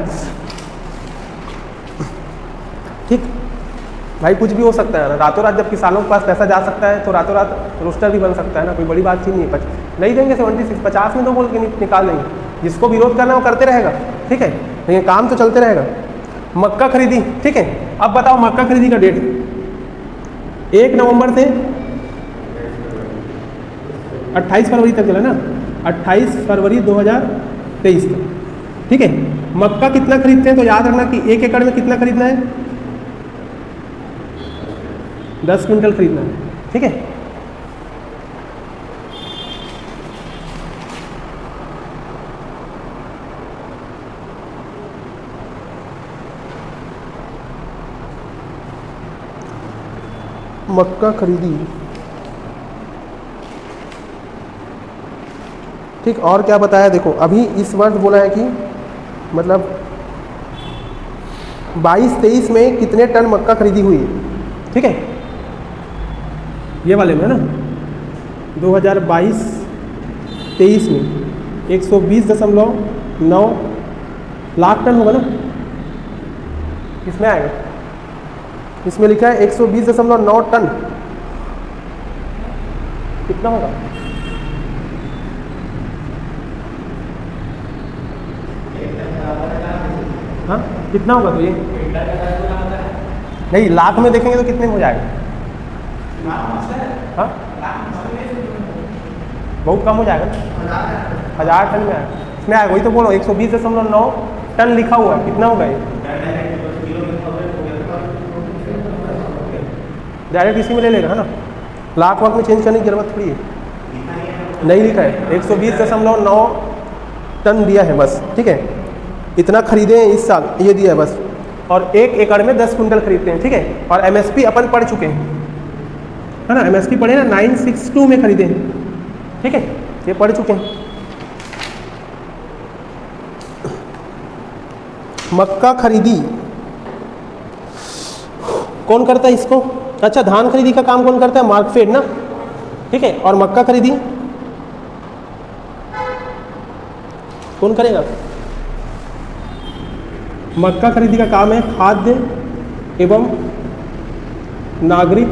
ठीक भाई। कुछ भी हो सकता है ना, रातों रात जब किसानों के पास पैसा जा सकता है तो रातों रात रोस्टर भी बन सकता है ना, कोई बड़ी बात चीज़ नहीं है। नहीं देंगे 76, 50 में तो बोल के निकाल देंगे, जिसको विरोध करना वो करते रहेगा, ठीक है, लेकिन काम तो चलते रहेगा। मक्का खरीदी, ठीक है। अब बताओ मक्का खरीदी का डेट 1 नवंबर से 28 फरवरी तक चला ना, 28 फरवरी 2023 तक, ठीक है। मक्का कितना खरीदते हैं, तो याद रखना कि 1 एकड़ में कितना खरीदना है, 10 क्विंटल खरीदना है, ठीक है। मक्का खरीदी, ठीक। और क्या बताया, देखो अभी इस वर्ष बोला है कि मतलब 22-23 में कितने टन मक्का खरीदी हुई है, ठीक है, ये वाले में ना 2022-23 में 120.9 लाख टन होगा ना, इसमें आएगा, इसमें लिखा है 120.9 टन, कितना होगा, हाँ कितना होगा, तो ये नहीं लाख में देखेंगे तो कितने हो जाएगा, हाँ बहुत कम हो जाएगा, 1000 टन में आएगा, इसमें आएगा, वही तो बोलो 120.9 टन लिखा हुआ है, कितना होगा ये, डायरेक्ट इसी में ले लेगा, है ना, लाख वाख में चेंज करने की जरूरत थोड़ी है, नहीं लिखा है, 120.9 टन दिया है बस, ठीक है। इतना खरीदे हैं इस साल, ये दिया है बस, और 1 एकड़ में 10 कुंटल खरीदते हैं, ठीक है। और एमएसपी अपन पढ़ चुके हैं, है ना, एमएसपी पढ़े ना, 962 में खरीदे हैं, ठीक है, ये पढ़ चुके हैं। मक्का खरीदी कौन करता है इसको, अच्छा धान खरीदी का काम कौन करता है, मार्कफेड ना, ठीक है। और मक्का खरीदी कौन करेगा, मक्का खरीदी का काम है खाद्य एवं नागरिक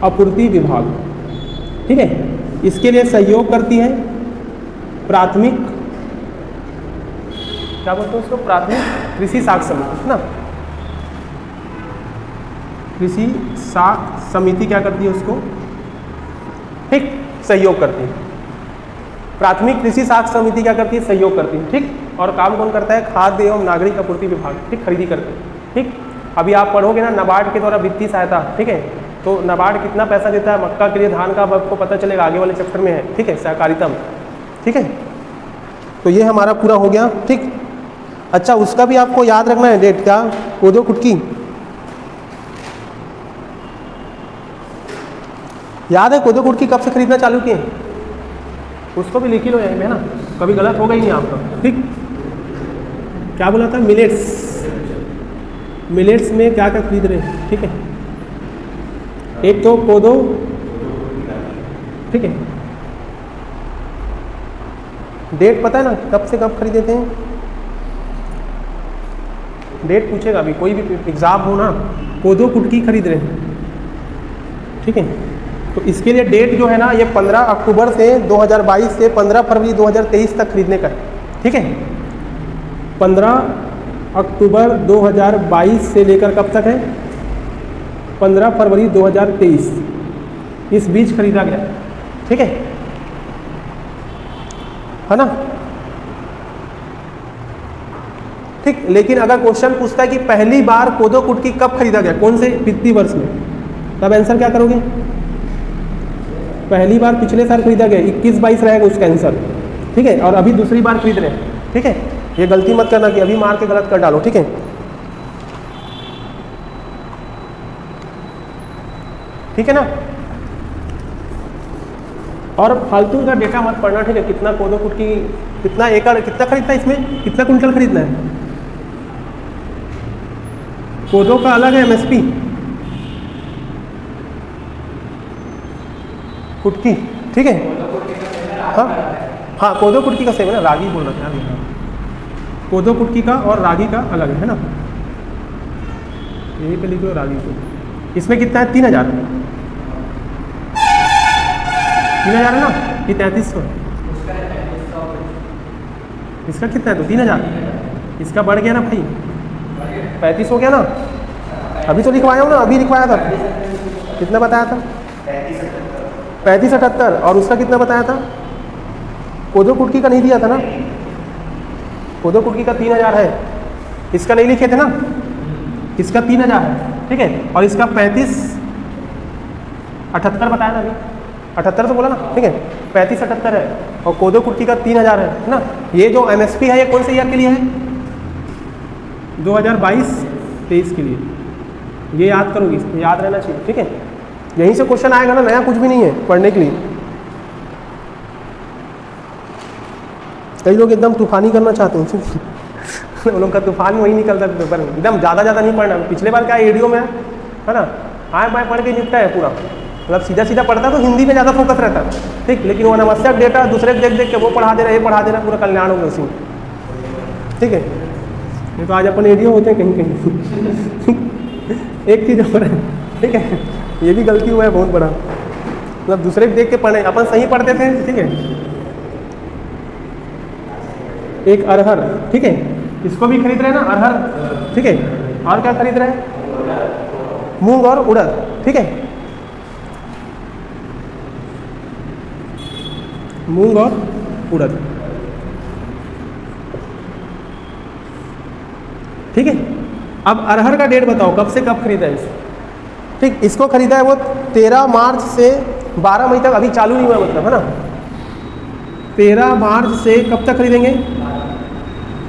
आपूर्ति विभाग, ठीक है। इसके लिए सहयोग करती है प्राथमिक, क्या बोलते हैं उसको, प्राथमिक कृषि साख समिति ना, कृषि साख समिति क्या करती है उसको, ठीक, सहयोग करती है। प्राथमिक कृषि साख समिति क्या करती है, सहयोग करती है, ठीक। और काम कौन करता है, खाद्य एवं नागरिक आपूर्ति विभाग, ठीक, खरीदी करते हैं, ठीक। अभी आप पढ़ोगे ना, नाबार्ड के द्वारा वित्तीय सहायता, ठीक है, तो नाबार्ड कितना पैसा देता है मक्का के लिए, धान का, अब आपको पता चलेगा आगे वाले चैप्टर में है, ठीक है, सहकारिता में, ठीक है। तो ये हमारा पूरा हो गया, ठीक। अच्छा, उसका भी आपको याद रखना है डेट, क्या, कोदो कुटकी याद है? कोदो कुटकी कब से खरीदना चालू किए, उसको भी लिख ही लो यहीं में ना, कभी गलत होगा ही नहीं आपका, ठीक। क्या बोला था, मिलेट्स, मिलेट्स में क्या क्या खरीद रहे हैं, ठीक है। एक तो कोदो, ठीक है। डेट पता है ना, कब से कब खरीदे थे, डेट पूछेगा अभी, कोई भी एग्जाम हो ना, कोदो कुटकी खरीद रहे हैं, ठीक है। तो इसके लिए डेट जो है ना, ये 15 अक्टूबर से 2022 से 15 फरवरी 2023 तक खरीदने का है, ठीक है। 15 अक्टूबर 2022 से लेकर कब तक है, 15 फरवरी 2023, इस बीच खरीदा गया, ठीक है ना, ठीक। लेकिन अगर क्वेश्चन पूछता है कि पहली बार कोदो कुटकी कब खरीदा गया, कौन से वित्तीय वर्ष में, तब आंसर क्या करोगे, पहली बार पिछले साल खरीदा गया, 21-22 रहेगा उसका आंसर, ठीक है। और अभी दूसरी बार खरीद रहे हैं, ठीक है। ये गलती मत करना कि अभी मार के गलत कर डालो, ठीक है, ठीक है ना। और फालतू का डेटा मत पढ़ना, ठीक है। कितना कोदो कुटकी, कितना एकड़, कितना खरीदना है, इसमें कितना कुंटल खरीदना है, कोदो का अलग है एमएसपी, कुटकी, ठीक है। हाँ हाँ, कोदो कुटकी का सेम है ना, रागी बोल रहा था, कोदो कुटकी का और रागी का अलग है ना, यही पे लिख लो रागी को। इसमें कितना है, 3000, 3000 है ना, कि 3300, इसका कितना है, तो 3000, इसका बढ़ गया ना भाई, 35 हो गया ना, अभी तो लिखवाया हूँ ना, अभी लिखवाया था, कितना बताया था, 3578, और उसका कितना बताया था, कोदो कुटकी का नहीं दिया था ना, कोदो कुटकी का 3000 है, इसका नहीं लिखे थे ना, इसका 3000 है, ठीक है। और इसका 3578 बताया था अभी, 78 तो बोला ना, ठीक है, 3578 है, और कोदो कुटकी का 3000 है ना। ये जो एमएसपी है, ये कौन से ईयर के लिए है, 2022-23 के लिए, ये याद करोगी, याद रहना चाहिए, ठीक है। यहीं से क्वेश्चन आएगा ना, नया कुछ भी नहीं है पढ़ने के लिए। कई लोग एकदम तूफानी करना चाहते हैं, उन लोग का तूफान वही निकलता है पेपर में, एकदम ज़्यादा नहीं पढ़ना। पिछले बार क्या एडीओ में है ना, आए बाएँ पढ़ के निपटा है पूरा, मतलब सीधा सीधा पढ़ता तो हिंदी में ज़्यादा फोकस रहता है, ठीक। लेकिन वो अनावश्यक डेटा दूसरे देख देख के वो पढ़ा दे रहा है, ये पढ़ा दे रहा है, पूरा कल्याण होगा उसी में, ठीक है। ये तो आज अपन एडीओ होते हैं कहीं कहीं एक चीज़ और है, ठीक है, ये भी गलती हुआ है बहुत बड़ा, मतलब दूसरे देख के पढ़े, अपन सही पढ़ते थे, ठीक है। एक अरहर, ठीक है, इसको भी खरीद रहे हैं ना, अरहर, ठीक है। और क्या खरीद रहे हैं, मूंग और उड़द, ठीक है, मूंग और उड़द, ठीक है। अब अरहर का डेट बताओ, कब से कब खरीदा है इसे, ठीक। इसको खरीदा है वो 13 मार्च से 12 मई तक, अभी चालू नहीं हुआ मतलब, है ना। 13 मार्च से कब तक खरीदेंगे,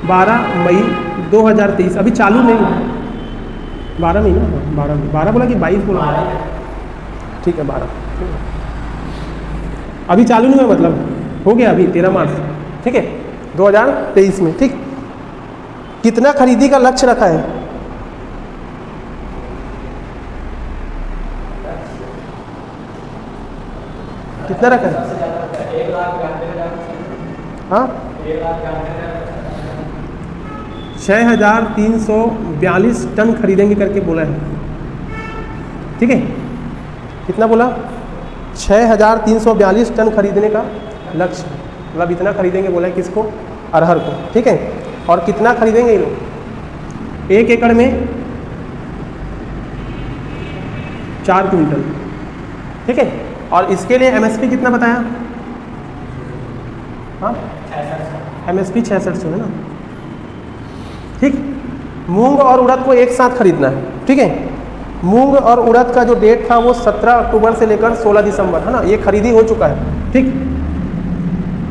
12 मई 2023, अभी चालू नहीं हुआ, 12 मई ना, 12 बोला कि 22 बोला, ठीक है, 12, अभी चालू नहीं हुआ मतलब, हो गया अभी 13 मार्च, ठीक है, 2023 में, ठीक। कितना खरीदी का लक्ष्य रखा है, कितना रखा है, हाँ, 6342 टन खरीदेंगे करके बोला है, ठीक है। कितना बोला, 6342 टन खरीदने का लक्ष्य, मतलब इतना खरीदेंगे बोला है, किसको, अरहर को, ठीक है। और कितना खरीदेंगे ये लोग, 1 एकड़ में 4 क्विंटल, ठीक है। और इसके लिए एमएसपी कितना बताया, हाँ, एमएसपी 6600 है ना, ठीक। मूंग और उड़द को एक साथ खरीदना है, ठीक है। मूंग और उड़द का जो डेट था वो 17 अक्टूबर से लेकर 16 दिसंबर, है ना, ये खरीदी हो चुका है। ठीक,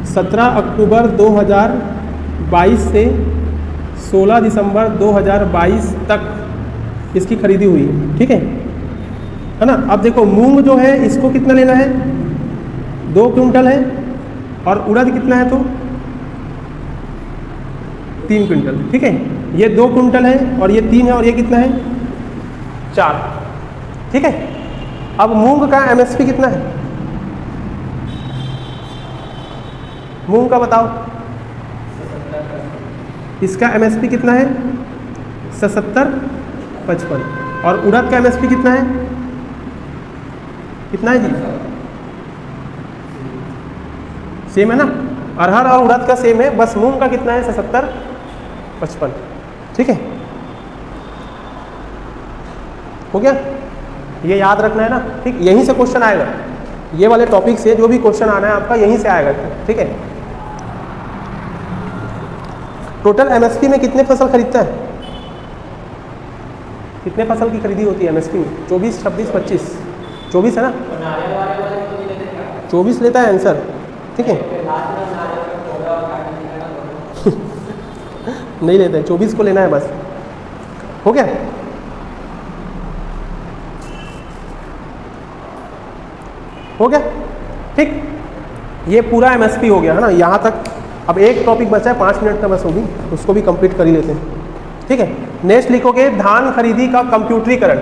17 अक्टूबर 2022 से 16 दिसंबर 2022 तक इसकी खरीदी हुई है। ठीक है ना। अब देखो मूंग जो है इसको कितना लेना है, 2 क्विंटल है, और उड़द कितना है तो 3 क्विंटल। ठीक है, ये 2 क्विंटल है और ये 3 है, और ये कितना है 4। ठीक है, अब मूंग का एमएसपी कितना है, मूंग का बताओ। इसका एमएसपी कितना है 77.55, और उड़द का एमएसपी कितना है, कितना है जी, सेम है ना, अरहर और उड़द का सेम है, बस मूंग का कितना है 77.55। ठीक है, हो गया, ये याद रखना है ना। ठीक, यहीं से क्वेश्चन आएगा, ये वाले टॉपिक से जो भी क्वेश्चन आना है आपका यहीं से आएगा। ठीक है, टोटल एमएसपी में कितने फसल खरीदता है, कितने फसल की खरीदी होती है एमएसपी में, 24, 26, 25, 24 है ना, 24 लेता है आंसर। ठीक है नहीं लेते हैं, 24 को लेना है बस, हो गया। हो गया, ठीक, ये पूरा एमएसपी हो गया है ना यहाँ तक। अब एक टॉपिक बचा है, 5 मिनट का बस होगी, उसको भी कंप्लीट कर ही लेते हैं। ठीक है, नेक्स्ट लिखोगे धान खरीदी का कंप्यूटरीकरण।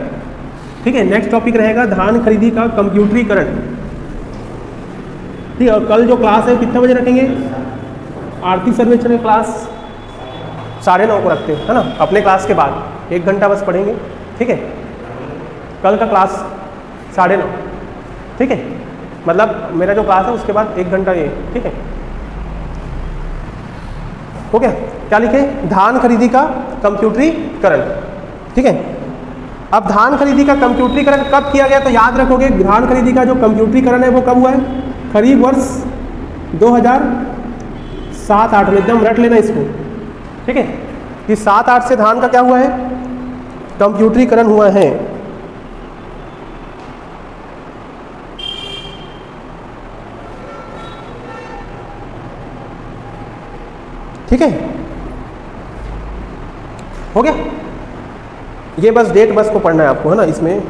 ठीक है, नेक्स्ट टॉपिक रहेगा धान खरीदी का कंप्यूटरीकरण। ठीक है, और कल जो क्लास है कितने बजे रखेंगे, आर्थिक सर्वेक्षण की क्लास 9:30 को रखते हैं, है ना, अपने क्लास के बाद 1 घंटा बस पढ़ेंगे। ठीक है, कल का क्लास 9:30। ठीक है, मतलब मेरा जो क्लास है उसके बाद 1 घंटा ये। ठीक है, हो गया। क्या लिखे, धान खरीदी का कंप्यूटरीकरण। ठीक है, अब धान खरीदी का कंप्यूटरीकरण कब किया गया, तो याद रखोगे धान खरीदी का जो कंप्यूटरीकरण है वो कब हुआ है, खरीफ वर्ष 2007-08 में, एकदम रट लेना इसको। ठीक है, कि 7-8 से धान का क्या हुआ है, कंप्यूटरीकरण हुआ है। ठीक है, हो गया। ये बस डेट बस को पढ़ना है आपको, है ना इसमें।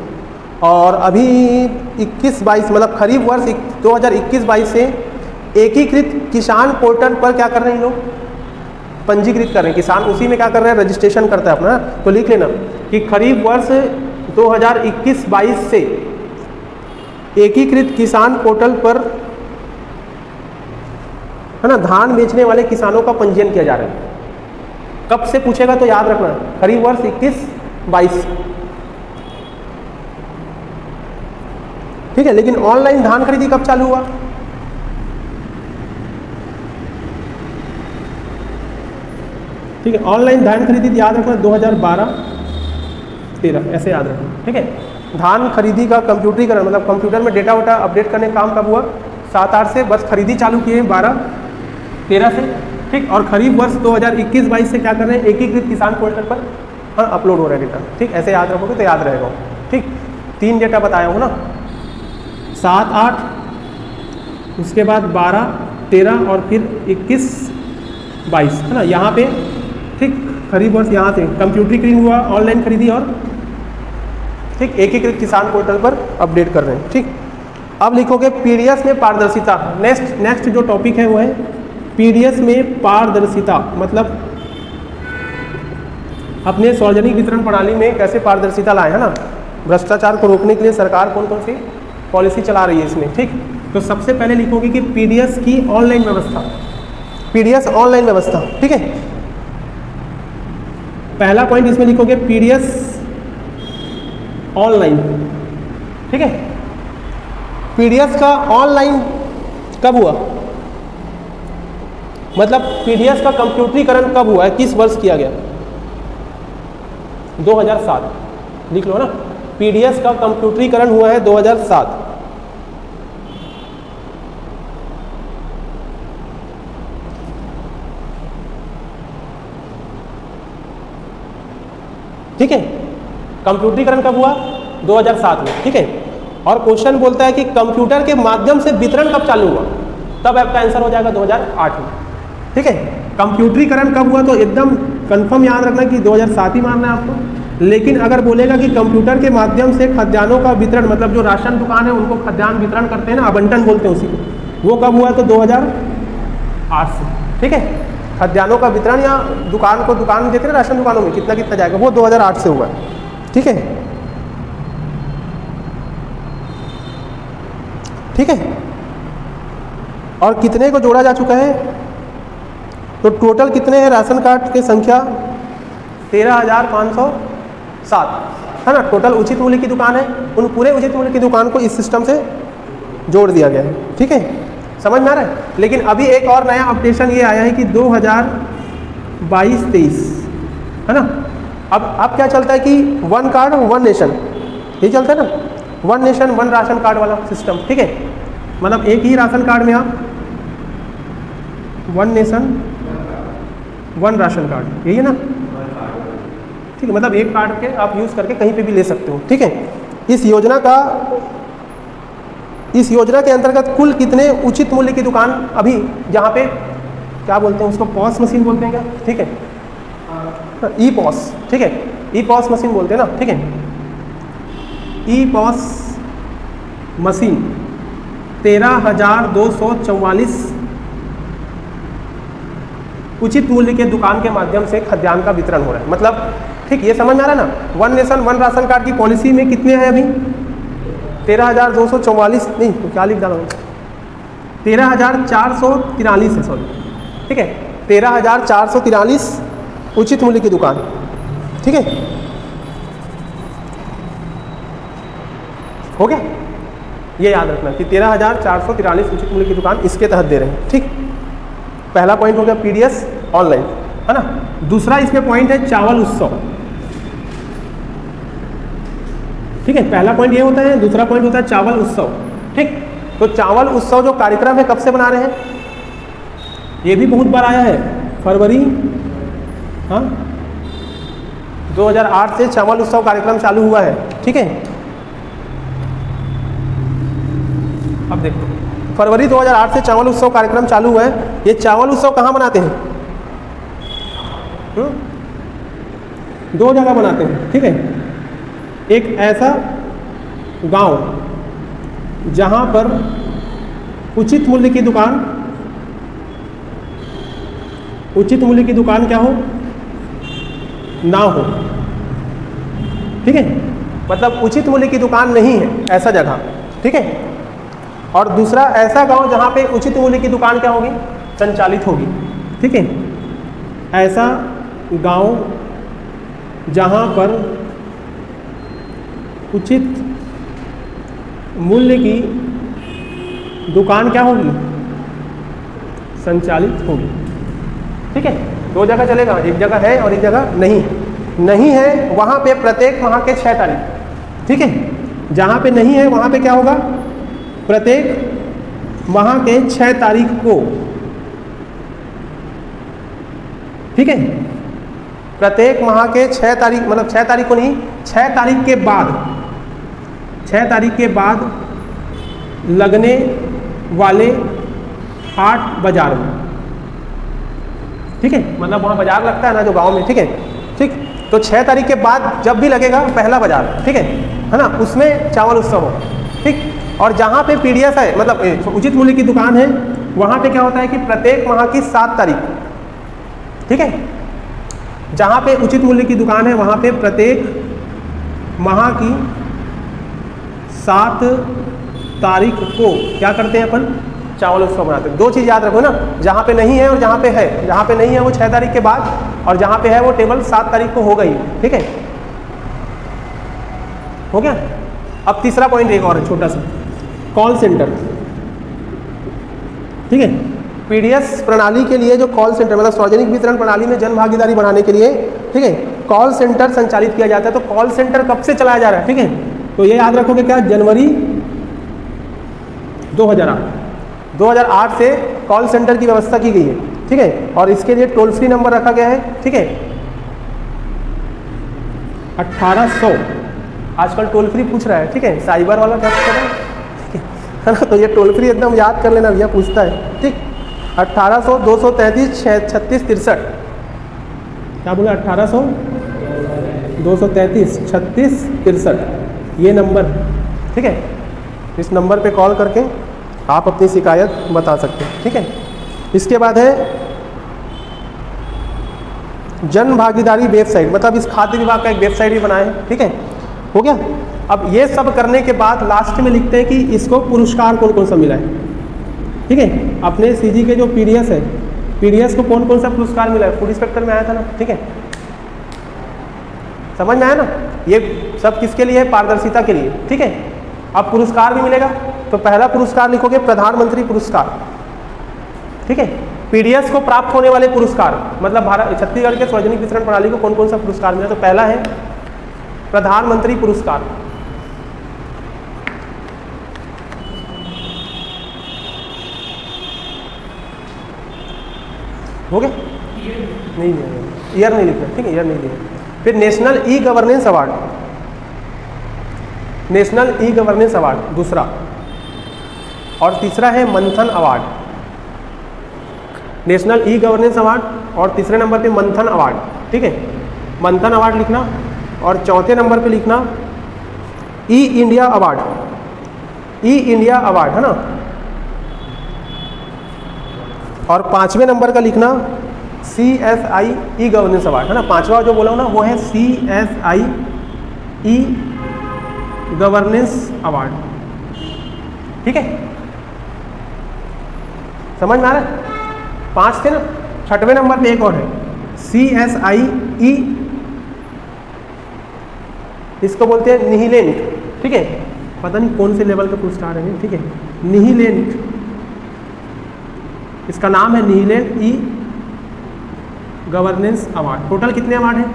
और अभी 21-22 मतलब खरीफ वर्ष 2021-22 से एकीकृत किसान पोर्टल पर क्या कर रहे हैं लोग, पंजीकृत कर रहे हैं। किसान उसी में क्या कर रहे हैं, रजिस्ट्रेशन करता है अपना। तो लिख लेना कि खरीफ वर्ष 2021-22 से एकीकृत किसान पोर्टल पर, है ना, धान बेचने वाले किसानों का पंजीयन किया जा रहा है। कब से पूछेगा तो याद रखना, खरीफ वर्ष 21-22। ठीक है, लेकिन ऑनलाइन धान खरीदी कब चालू हुआ, ठीक है, ऑनलाइन धान खरीदी याद रखना 2012-13 ऐसे याद रखना। ठीक है, धान खरीदी का कंप्यूटरीकरण मतलब कंप्यूटर में डेटा वोटा अपडेट करने का काम कब हुआ, 7-8 से, बस खरीदी चालू किए 12-13 से। ठीक, और खरीफ वर्ष 2021-22 से क्या कर रहे हैं, एकीकृत किसान पोर्टल पर अपलोड हो रहा है डेटा। ठीक, ऐसे याद रखोगे तो याद रहेगा। ठीक, 3 डेटा बताया हूँ ना, 7-8, उसके बाद 12-13 और फिर 21-22, है ना, यहाँ पे। ठीक, खरीफ वर्ष यहाँ से कंप्यूटरीकरण हुआ, ऑनलाइन खरीदी, और ठीक एकीकृत किसान पोर्टल पर अपडेट कर रहे हैं। ठीक, अब लिखोगे पीडीएस में पारदर्शिता। नेक्स्ट जो टॉपिक है वो है पीडीएस में पारदर्शिता, मतलब अपने सार्वजनिक वितरण प्रणाली में कैसे पारदर्शिता लाए, है ना। भ्रष्टाचार को रोकने के लिए सरकार कौन कौन सी पॉलिसी चला रही है इसमें। ठीक, तो सबसे पहले लिखोगे कि पीडीएस की ऑनलाइन व्यवस्था, पीडीएस ऑनलाइन व्यवस्था। ठीक है, पहला पॉइंट इसमें लिखोगे पीडीएस ऑनलाइन। ठीक है, पीडीएस का ऑनलाइन कब हुआ, मतलब पीडीएस का कंप्यूटरीकरण कब हुआ है, किस वर्ष किया गया, 2007। लिख लो ना, पीडीएस का कंप्यूटरीकरण हुआ है 2007। ठीक है, कंप्यूटरीकरण कब हुआ, 2007 में, ठीक है। और क्वेश्चन बोलता है कि कंप्यूटर के माध्यम से वितरण कब चालू हुआ, तब आपका आंसर हो जाएगा 2008 में, ठीक है। कंप्यूटरीकरण कब हुआ तो एकदम कंफर्म याद रखना कि 2007 ही मानना है आपको। लेकिन अगर बोलेगा कि कंप्यूटर के माध्यम से खाद्यान्नों का वितरण, मतलब जो राशन दुकान है उनको खाद्यान्न वितरण करते हैं ना, आवंटन बोलते हैं उसी को, वो कब हुआ तो 2008 से, ठीक है। खाद्यान्नों का वितरण या दुकान को दुकान देते हैं राशन दुकानों में कितना कितना जाएगा, वो 2008 से हुआ है, ठीक है, ठीक है। और कितने को जोड़ा जा चुका है, तो टोटल कितने हैं राशन कार्ड की संख्या 13,507 है ना। टोटल उचित मूल्य की दुकान है, उन पूरे उचित मूल्य की दुकान को इस सिस्टम से जोड़ दिया गया है, ठीक है, समझ में आ रहा है। लेकिन अभी एक और नया अपडेशन ये आया है कि 2022-23 है ना। अब क्या चलता है कि वन कार्ड वन नेशन, ये चलता है ना, one nation one ration card वाला सिस्टम, ठीक है। मतलब एक ही राशन कार्ड में आप one nation one ration card, यही है ना, ठीक है। मतलब एक कार्ड के आप यूज़ करके कहीं पे भी ले सकते हो, ठीक है। इस योजना के अंतर्गत कुल कितने उचित मूल्य की दुकान अभी जहाँ पे क्या बोलते हैं उसको, पॉस मशीन बोलते हैं क्या, ठीक है, ई पॉस, ठीक है, ई पॉस मशीन बोलते हैं ना, ठीक है। ई पॉस मशीन 13,244 उचित मूल्य के दुकान के माध्यम से खाद्यान्न का वितरण हो रहा है। मतलब ठीक, ये समझ में आ रहा है ना। One nation one ration card की पॉलिसी में कितने हैं अभी, 13,244 नहीं तो क्या लिख डाला, 13,443 है, सॉरी, ठीक है, 13,443 उचित मूल्य की दुकान, ठीक है, हो गया। ये याद रखना कि 13,443 उचित मूल्य की दुकान इसके तहत दे रहे हैं, ठीक। पहला पॉइंट हो गया पीडीएस ऑनलाइन, है ना। दूसरा इसमें पॉइंट है चावल उत्सव, ठीक है। पहला पॉइंट ये होता है, दूसरा पॉइंट होता है चावल उत्सव, ठीक। तो चावल उत्सव जो कार्यक्रम है कब से बना रहे हैं, ये भी बहुत बार आया है, फरवरी 2008 से चावल उत्सव कार्यक्रम चालू हुआ है, ठीक है। अब देखो फरवरी 2008 से चावल उत्सव कार्यक्रम चालू हुआ है। ये चावल उत्सव कहाँ मनाते हैं, दो जगह मनाते हैं, ठीक है। एक ऐसा गांव जहां पर उचित मूल्य की दुकान क्या हो, ना हो, ठीक है। मतलब उचित मूल्य की दुकान नहीं है ऐसा जगह, ठीक है। और दूसरा ऐसा गांव जहां पे उचित मूल्य की दुकान क्या होगी, संचालित होगी, ठीक है। ऐसा गांव जहां पर उचित मूल्य की दुकान क्या होगी, संचालित होगी, ठीक है। दो जगह चलेगा, एक जगह है और एक जगह नहीं है। वहाँ पे प्रत्येक माह के 6 तारीख, ठीक है। जहाँ पे नहीं है वहाँ पे क्या होगा, प्रत्येक माह के 6 तारीख को, ठीक है। प्रत्येक माह के 6 तारीख, मतलब 6 तारीख को नहीं, 6 तारीख के बाद, 6 तारीख के बाद लगने वाले हाट बाजार में, ठीक है। मतलब वहाँ बाजार लगता है ना जो गांव में, ठीक है, ठीक। तो 6 तारीख के बाद जब भी लगेगा पहला बाजार, ठीक है ना, उसमें चावल उत्सव हो, ठीक। और जहाँ पे पीडीएस है, मतलब उचित मूल्य की दुकान है, वहाँ पे क्या होता है कि प्रत्येक माह की 7 तारीख, ठीक है। जहाँ पे उचित मूल्य की दुकान है वहाँ पे प्रत्येक माह की 7 तारीख को क्या करते हैं अपन, चावल उत्सव मनाते हैं। 2 चीज़ याद रखो ना, जहाँ पे नहीं है और जहाँ पे है। जहाँ पे नहीं है वो 6 तारीख के बाद, और जहाँ पे है वो टेबल 7 तारीख को हो गई, ठीक है, हो गया। अब तीसरा पॉइंट एक और है छोटा सा, कॉल सेंटर, ठीक है। पीडीएस प्रणाली के लिए जो कॉल सेंटर, मतलब सार्वजनिक वितरण प्रणाली में जन भागीदारी बढ़ाने के लिए, ठीक है, कॉल सेंटर संचालित किया जाता है। तो कॉल सेंटर कब से चलाया जा रहा है, ठीक है। तो ये याद रखोगे क्या, जनवरी 2008 से कॉल सेंटर की व्यवस्था की गई है, ठीक है। और इसके लिए टोल फ्री नंबर रखा गया है, ठीक है, आजकल टोल फ्री पूछ रहा है, ठीक है, साइबर वाला क्या पूछ रहा है, ठीक है ना। तो ये टोल फ्री एकदम याद कर लेना भैया, पूछता है, ठीक। 1800 233 36 63, क्या बोला, 1800 233 36 63, ये नंबर, ठीक है। इस नंबर पे कॉल करके आप अपनी शिकायत बता सकते हैं, ठीक है। इसके बाद है जन भागीदारी वेबसाइट, मतलब इस खाद्य विभाग का एक वेबसाइट भी बनाए हैं, ठीक है, हो गया। अब ये सब करने के बाद लास्ट में लिखते हैं कि इसको पुरस्कार कौन कौन सा मिला है, ठीक है। अपने सीजी के जो पीडीएस है, पीडीएस को कौन कौन सा पुरस्कार मिला है, फूड इंस्पेक्टर में आया था ना, ठीक है, समझ में आया ना। ये सब किसके लिए है, पारदर्शिता के लिए, ठीक है। अब पुरस्कार भी मिलेगा, तो पहला पुरस्कार लिखोगे प्रधानमंत्री पुरस्कार, ठीक है। पीडीएस को प्राप्त होने वाले पुरस्कार, मतलब भारत छत्तीसगढ़ के सार्वजनिक वितरण प्रणाली को कौन कौन सा पुरस्कार मिला, तो पहला है प्रधानमंत्री पुरस्कार, हो गया, नहीं ईयर नहीं लिखना, ठीक है, ईयर नहीं लिखना। फिर national e governance award, national e governance award दूसरा, और तीसरा है मंथन award, national e governance award, और तीसरे नंबर पे मंथन अवार्ड, ठीक है, मंथन अवार्ड लिखना। और चौथे नंबर पे लिखना ई इंडिया अवार्ड, ई इंडिया अवार्ड, है ना। और पांचवें नंबर का लिखना CSI ई गवर्नेंस अवार्ड, है ना। पांचवा जो बोला हूँ ना वो है CSI ई गवर्नेंस अवार्ड, ठीक है, समझ में आ रहा है। 5 थे ना, छठवें नंबर पे एक और है CSI ई, इसको बोलते हैं निहिलेंट, ठीक है, पता नहीं कौन से लेवल का पुरस्कार है, ठीक है, निहिलेंट, इसका नाम है निहिलेंट ई गवर्नेंस अवार्ड। टोटल कितने अवार्ड हैं,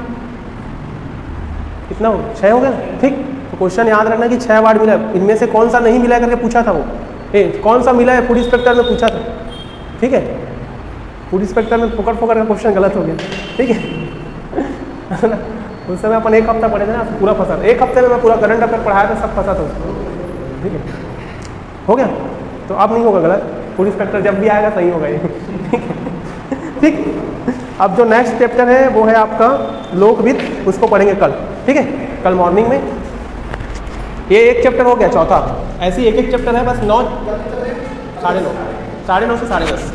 कितना हो, 6 हो गया, ठीक। तो क्वेश्चन याद रखना कि 6 अवार्ड मिला, इनमें से कौन सा नहीं मिला करके पूछा था वो, कौन सा मिला है फूड इंस्पेक्टर में पूछा था, ठीक है। फूड इंस्पेक्टर में फोकट फोकट का क्वेश्चन गलत हो गया, ठीक है उस समय अपन 1 हफ्ता पढ़े थे ना, पूरा फंसा था, 1 हफ्ते में मैं पूरा करंट अफेयर पढ़ाया था, सब फंसा था उसको, ठीक है, हो गया। तो अब नहीं होगा गलत, फूड इंस्पेक्टर जब भी आएगा सही होगा ये, ठीक है, ठीक। अब जो नेक्स्ट चैप्टर है वो है आपका लोकवित्त, उसको पढ़ेंगे कल, ठीक है, कल मॉर्निंग में। ये एक चैप्टर हो गया, चौथा, ऐसे ही एक चैप्टर है बस, 9 साढ़े 9 से 10:30।